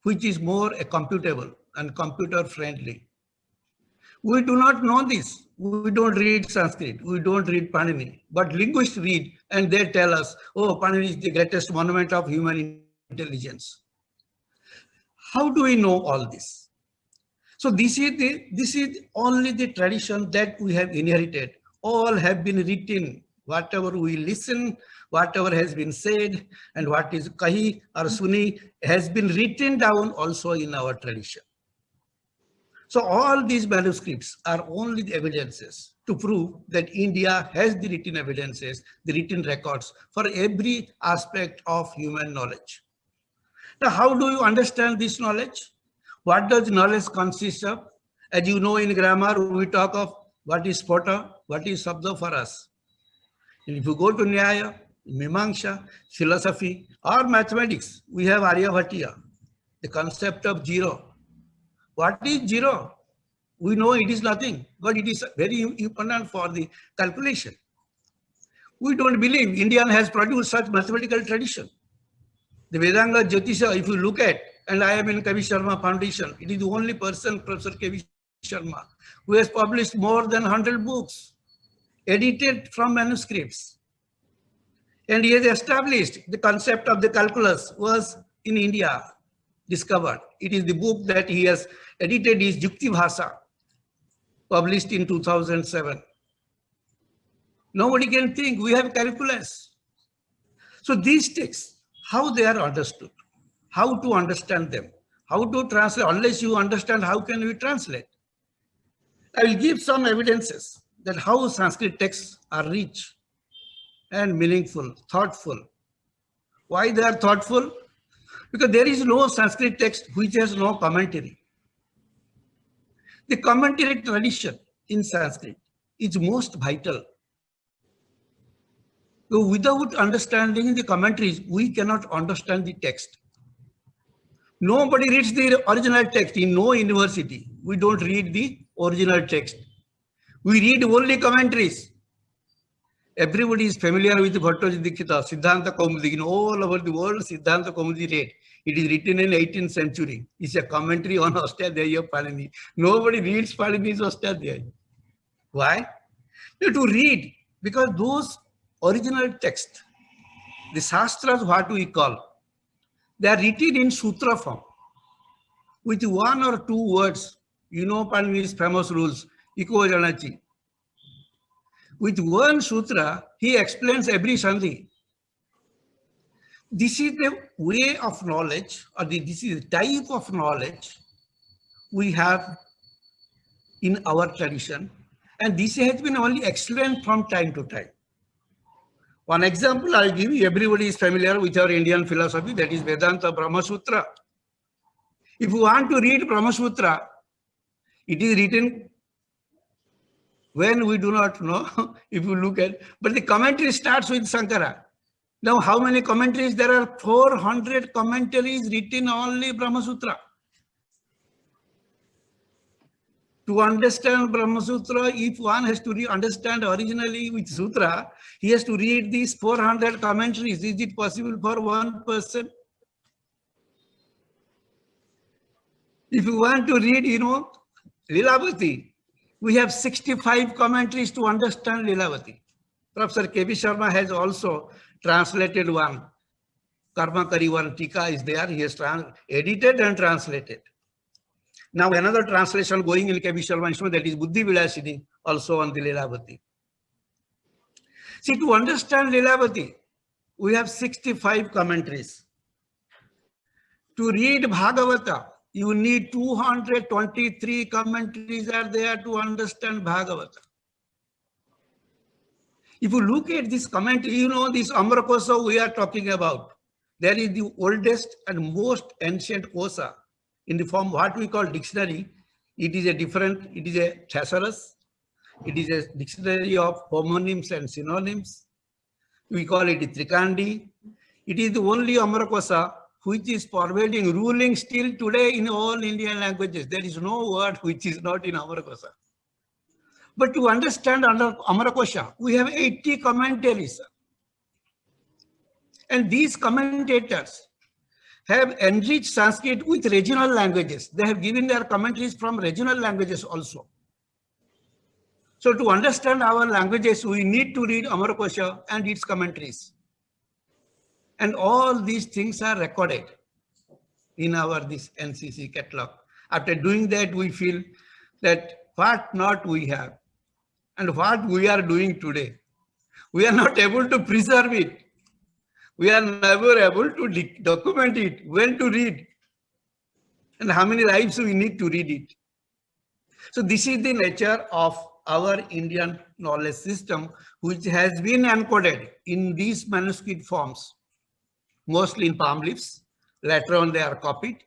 which is more computable and computer friendly. We do not know this. We don't read Sanskrit. We don't read Panini. But linguists read and they tell us, oh, Panini is the greatest monument of human intelligence. How do we know all this? So this is only the tradition that we have inherited. All have been written. Whatever we listen, whatever has been said, and what is kahi or suni has been written down also in our tradition. So all these manuscripts are only the evidences to prove that India has the written evidences, the written records for every aspect of human knowledge. Now, how do you understand this knowledge? What does knowledge consist of? As you know, in grammar, we talk of what is spota, what is sabda for us. And if you go to Nyaya, Mimamsa, philosophy, or mathematics, we have Aryabhatiya, the concept of zero. What is zero? We know it is nothing, but it is very important for the calculation. We don't believe India has produced such mathematical tradition. The Vedanga Jyotisha, if you look at, and I am in Kavi Sharma Foundation, it is the only person, Professor Kavi Sharma, who has published more than 100 books, edited from manuscripts. And he has established the concept of the calculus was in India discovered. It is the book that he has edited, is Yukti Bhasa, published in 2007. Nobody can think we have calculus. So these texts, how they are understood, how to understand them, how to translate. Unless you understand, how can we translate? I will give some evidences that how Sanskrit texts are rich and meaningful, thoughtful. Why they are thoughtful? Because there is no Sanskrit text which has no commentary. The commentary tradition in Sanskrit is most vital. So without understanding the commentaries, we cannot understand the text. Nobody reads the original text in no university. We don't read the original text. We read only commentaries. Everybody is familiar with Bhattaji Dikshita, Siddhanta Kaumudi. In all over the world, Siddhanta Kaumudi read. It is written in 18th century. It's a commentary on Ashtadhyayi Panini. Nobody reads Panini's Ashtadhyayi. Why? You have to read, because those original texts, the Shastras, what we call, they are written in sutra form with one or two words. You know Panini's famous rules, Iko Janachi. With one sutra, he explains every sandhi. This is the way of knowledge, or this is the type of knowledge we have in our tradition. And this has been only explained from time to time. One example I'll give you, everybody is familiar with our Indian philosophy, that is Vedanta Brahma Sutra. If you want to read Brahma Sutra, it is written when we do not know, if you look at, but the commentary starts with Sankara. Now, how many commentaries? There are 400 commentaries written only Brahma Sutra. To understand Brahma Sutra, if one has to understand originally with Sutra, he has to read these 400 commentaries. Is it possible for one person? If you want to read, Lilavati, we have 65 commentaries to understand Lilavati. Professor K.V. Sharma has also translated one. Karma Kari one Tika is there. He has edited and translated. Now another translation going in K.V. Sharma Institute, that is Buddhi Vilasini, also on the Lilavati. See, to understand Lilavati, we have 65 commentaries. To read Bhagavata, you need 223 commentaries are there to understand Bhagavata. If you look at this commentary, this Amarakosa we are talking about, there is the oldest and most ancient kosa in the form what we call dictionary. It is a thesaurus. It is a dictionary of homonyms and synonyms. We call it Trikandi. It is the only Amarakosa which is pervading, ruling still today in all Indian languages. There is no word which is not in Amarakosa. But to understand under Amarakosha, we have 80 commentaries. And these commentators have enriched Sanskrit with regional languages. They have given their commentaries from regional languages also. So to understand our languages, we need to read Amarakosha and its commentaries. And all these things are recorded in our this NCC catalog. After doing that, we feel that what not we have and what we are doing today, we are not able to preserve it. We are never able to document it, when to read, and how many lives we need to read it. So this is the nature of our Indian knowledge system, which has been encoded in these manuscript forms, mostly in palm leaves. Later on, they are copied.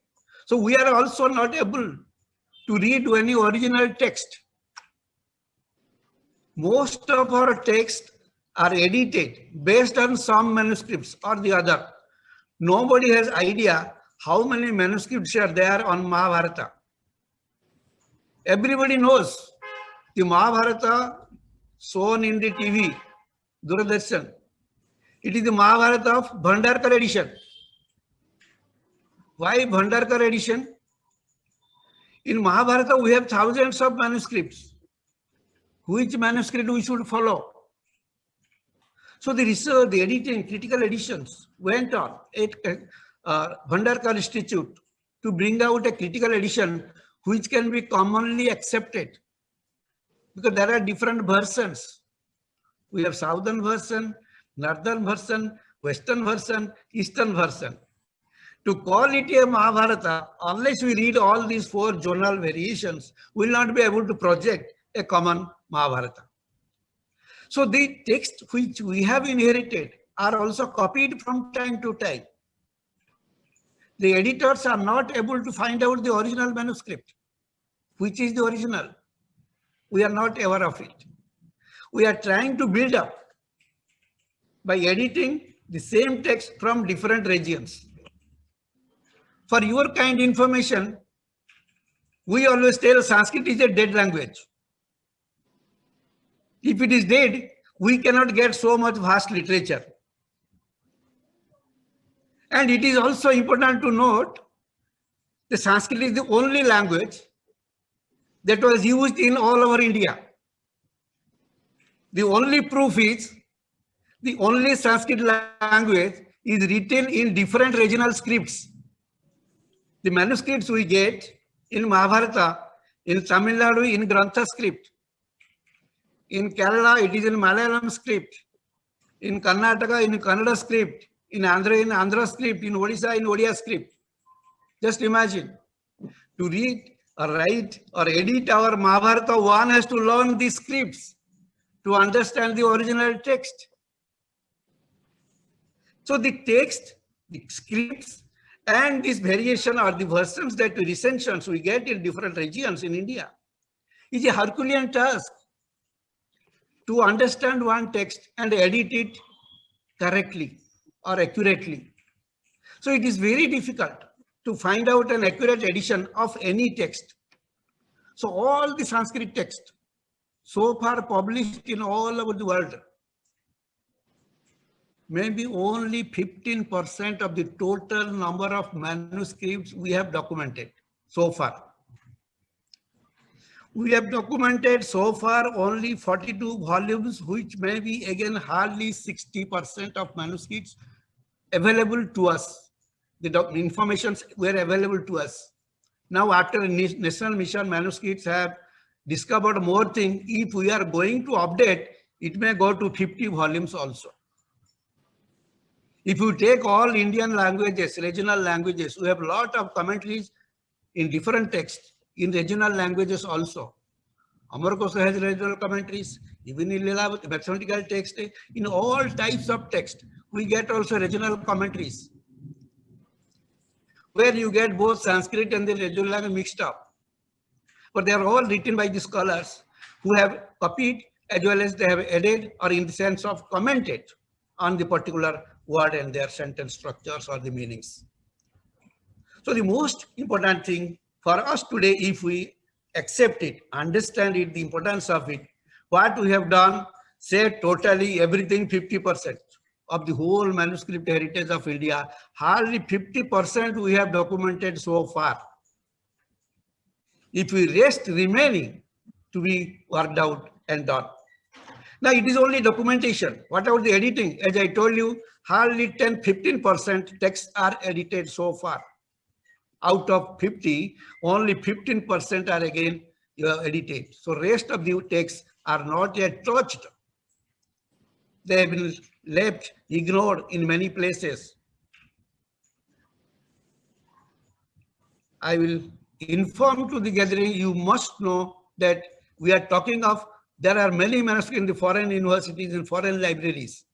So we are also not able to read any original text. Most of our texts are edited based on some manuscripts or the other. Nobody has idea how many manuscripts are there on Mahabharata. Everybody knows the Mahabharata shown in the TV, Doordarshan. It is the Mahabharata of Bhandarkar edition. Why Bhandarkar edition? In Mahabharata, we have thousands of manuscripts. Which manuscript we should follow? So the research, the editing, critical editions went on at Bhandarkar Institute to bring out a critical edition which can be commonly accepted. Because there are different versions. We have southern version, northern version, western version, eastern version. To call it a Mahabharata, unless we read all these 4 zonal variations, we will not be able to project a common Mahabharata. So the texts which we have inherited are also copied from time to time. The editors are not able to find out the original manuscript. Which is the original? We are not aware of it. We are trying to build up by editing the same text from different regions. For your kind information, we always tell Sanskrit is a dead language. If it is dead, we cannot get so much vast literature. And it is also important to note that Sanskrit is the only language that was used in all over India. The only proof is the only Sanskrit language is written in different regional scripts. The manuscripts we get in Mahabharata, in Tamil Nadu, in Grantha script. In Kerala, it is in Malayalam script. In Karnataka, in Kannada script. In Andhra script. In Odisha, in Odia script. Just imagine, to read or write or edit our Mahabharata, one has to learn these scripts to understand the original text. So the text, the scripts, and this variation or the versions that recensions we get in different regions in India is a Herculean task to understand one text and edit it correctly or accurately. So it is very difficult to find out an accurate edition of any text. So all the Sanskrit texts so far published in all over the world, maybe only 15% of the total number of manuscripts we have documented so far. We have documented so far only 42 volumes, which may be again hardly 60% of manuscripts available to us. The informations were available to us. Now after National Mission, manuscripts have discovered more things. If we are going to update, it may go to 50 volumes also. If you take all Indian languages, regional languages, we have a lot of commentaries in different texts, in regional languages also. Amarkosa has regional commentaries, even in Lilavati, mathematical text, in all types of text, we get also regional commentaries, where you get both Sanskrit and the regional language mixed up. But they are all written by the scholars who have copied as well as they have added or in the sense of commented on the particular word and their sentence structures or the meanings. So the most important thing for us today, if we accept it, understand it, the importance of it, what we have done, say totally everything 50% of the whole manuscript heritage of India, hardly 50% we have documented so far. If we rest remaining to be worked out and done. Now it is only documentation. What about the editing? As I told you, hardly 10-15% texts are edited so far. Out of 50, only 15% are again edited. So rest of the texts are not yet touched. They have been left, ignored in many places. I will inform to the gathering, you must know that we are talking of, there are many manuscripts in the foreign universities and foreign libraries.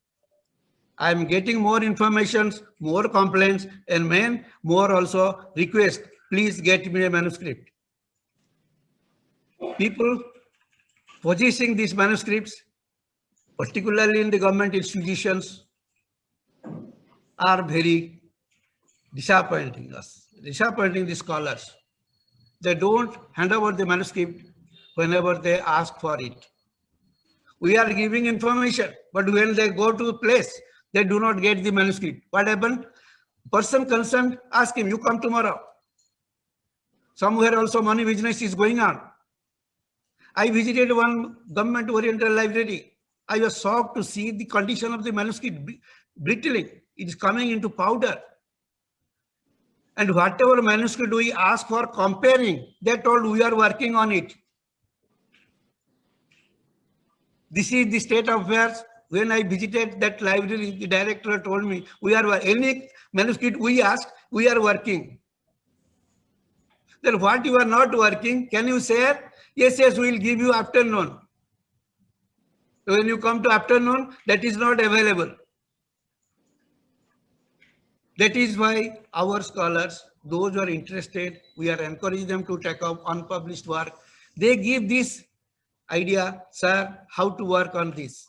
I am getting more information, more complaints, and more also requests, please get me a manuscript. People possessing these manuscripts, particularly in the government institutions, are very disappointing us, disappointing the scholars. They don't hand over the manuscript whenever they ask for it. We are giving information, but when they go to a place, they do not get the manuscript. What happened? Person concerned, ask him, you come tomorrow. Somewhere also money business is going on. I visited one government oriental library. I was shocked to see the condition of the manuscript brittling. It is coming into powder. And whatever manuscript we ask for comparing, they told we are working on it. This is the state of affairs. When I visited that library, the director told me, any manuscript we ask, we are working. Then what you are not working, can you share? Yes, we will give you afternoon. So when you come to afternoon, that is not available. That is why our scholars, those who are interested, we are encouraging them to take up unpublished work. They give this idea, sir, how to work on this,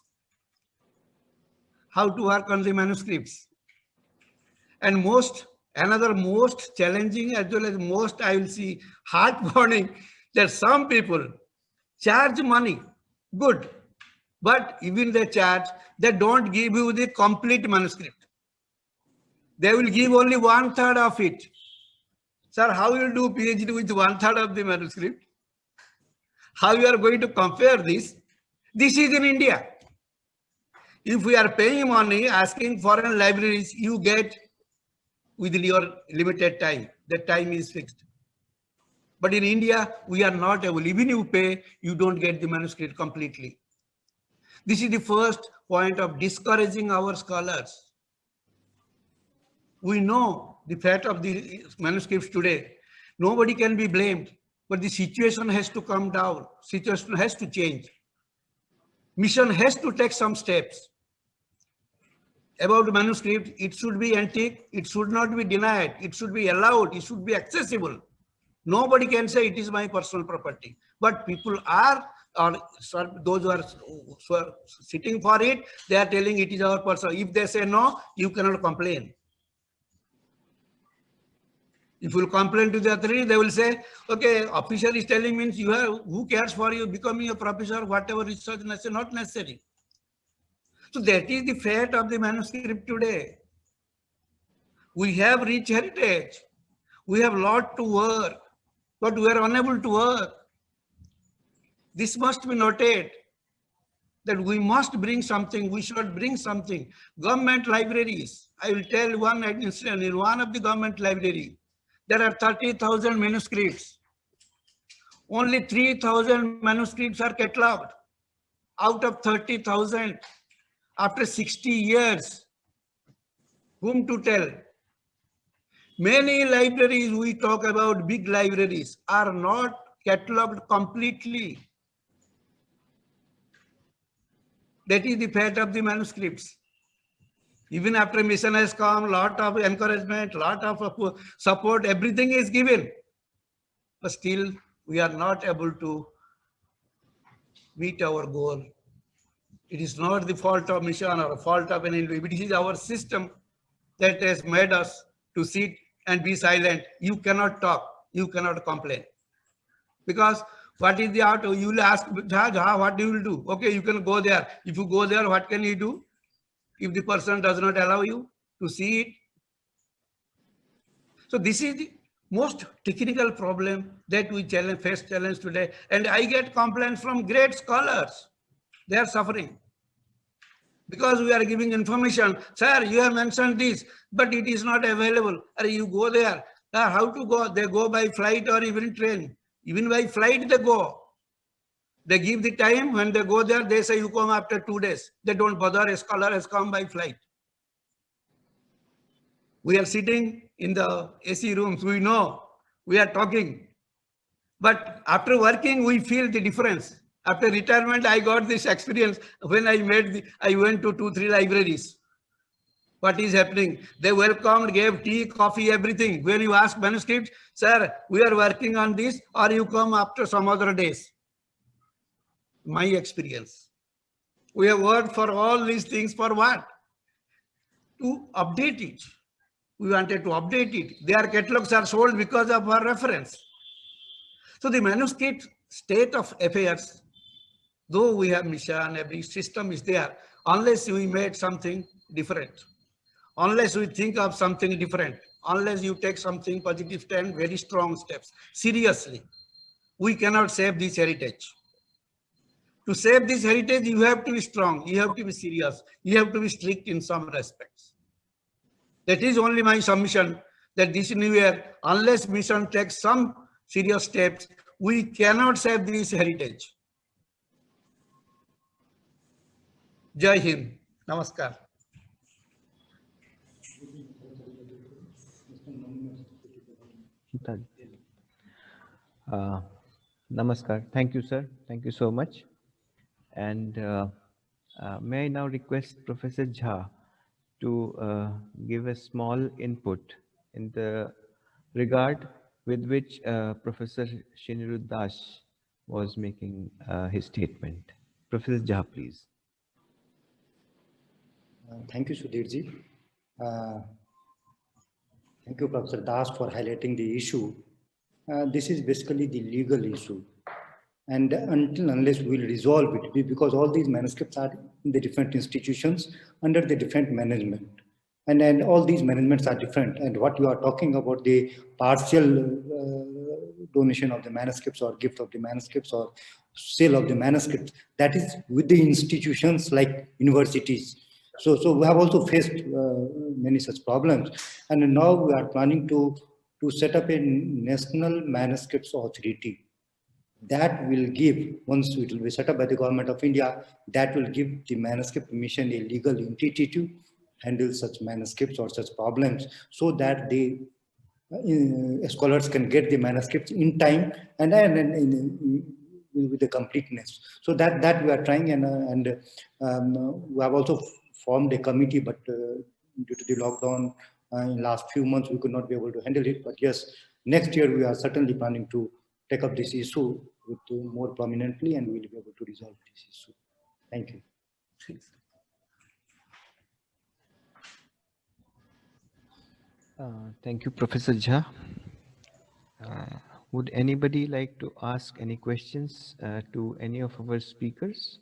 how to work on the manuscripts. And another most challenging as well as most, I will see, heartburning, that some people charge money, good, but even they charge, they don't give you the complete manuscript. They will give only 1/3 of it. Sir, how you will do PhD with 1/3 of the manuscript? How you are going to compare this? This is in India. If we are paying money, asking foreign libraries, you get within your limited time. That time is fixed. But in India, we are not able. Even if you pay, you don't get the manuscript completely. This is the first point of discouraging our scholars. We know the fate of the manuscripts today. Nobody can be blamed, but the situation has to come down. Situation has to change. Mission has to take some steps. About manuscript, it should be antique, it should not be denied, it should be allowed, it should be accessible. Nobody can say it is my personal property. But people are, or those who are sitting for it, they are telling it is our personal. If they say no, you cannot complain. If you will complain to the authority, they will say, okay, officer is telling means you have, who cares for you becoming a professor, whatever research necessary, not necessary. So that is the fate of the manuscript today. We have rich heritage. We have a lot to work, but we are unable to work. This must be noted, that we must bring something, we should bring something. Government libraries, I will tell one incident. In one of the government library, there are 30,000 manuscripts. Only 3,000 manuscripts are catalogued out of 30,000. After 60 years, whom to tell? Many libraries we talk about, big libraries, are not catalogued completely. That is the fate of the manuscripts. Even after mission has come, lot of encouragement, lot of support, everything is given. But still, we are not able to meet our goal. It is not the fault of mission or a fault of an individual. It is our system that has made us to sit and be silent. You cannot talk. You cannot complain. Because what is the art? You will ask, what you will do? Okay, you can go there. If you go there, what can you do? If the person does not allow you to see it. So this is the most technical problem that we face today. And I get complaints from great scholars. They are suffering. because we are giving information. Sir, you have mentioned this, but it is not available. Or you go there. Sir, how to go? They go by flight or even train. Even by flight they go. They give the time. When they go there, they say you come after 2 days. They don't bother. A scholar has come by flight. We are sitting in the AC rooms. We know. We are talking. But after working, we feel the difference. After retirement, I got this experience when I went to 2-3 libraries. What is happening? They welcomed, gave tea, coffee, everything. When you ask manuscript, sir, we are working on this, or you come after some other days. My experience. We have worked for all these things for what? To update it. We wanted to update it. Their catalogs are sold because of our reference. So the manuscript state of affairs, though we have mission, every system is there, unless we made something different, unless we think of something different, unless you take something positive stand, very strong steps, seriously, we cannot save this heritage. To save this heritage, you have to be strong, you have to be serious, you have to be strict in some respects. That is only my submission, that this new year, unless mission takes some serious steps, we cannot save this heritage. Jai Hind. Namaskar. Namaskar. Thank you, sir. Thank you so much. And may I now request Professor Jha to give a small input in the regard with which Professor Shinirudh Das was making his statement. Professor Jha, please. Thank you, Sudhirji. Thank you, Professor Das, for highlighting the issue. This is basically the legal issue. And unless we'll resolve it, because all these manuscripts are in the different institutions under the different management. And all these managements are different. And what you are talking about, the partial donation of the manuscripts or gift of the manuscripts or sale of the manuscripts, that is with the institutions like universities. So we have also faced many such problems. And now we are planning to set up a national manuscripts authority. That will give, once it will be set up by the government of India, that will give the manuscript mission a legal entity to handle such manuscripts or such problems, so that the scholars can get the manuscripts in time and with the completeness. So that we are trying, and we have also formed a committee, but due to the lockdown in last few months, we could not be able to handle it. But yes, next year we are certainly planning to take up this issue with more prominently, and we'll be able to resolve this issue. Thank you. Thank you, Professor Jha. Would anybody like to ask any questions to any of our speakers?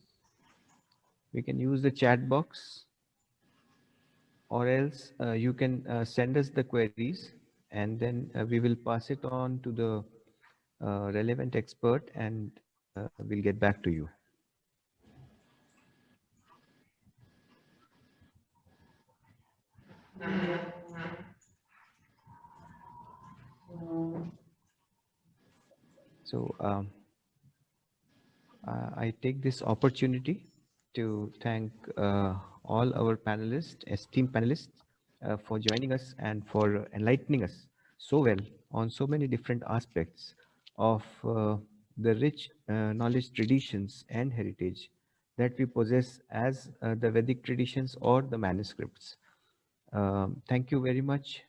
We can use the chat box, or else you can send us the queries, and then we will pass it on to the relevant expert, and we'll get back to you. So I take this opportunity to thank all our panelists, esteemed panelists, for joining us and for enlightening us so well on so many different aspects of the rich knowledge traditions and heritage that we possess as the Vedic traditions or the manuscripts. Thank you very much,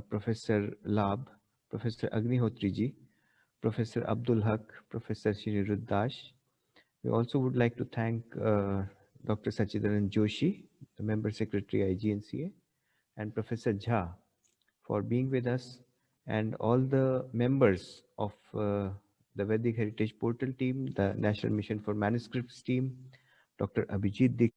Professor Labh, Professor Agnihotri ji, Professor Abdul Haq, Professor Shinirudh Das. We also would like to thank Dr. Sachidanand Joshi, the Member Secretary IGNCA, and Professor Jha for being with us, and all the members of the Vedic Heritage Portal team, the National Mission for Manuscripts team, Dr. Abhijit Dixit,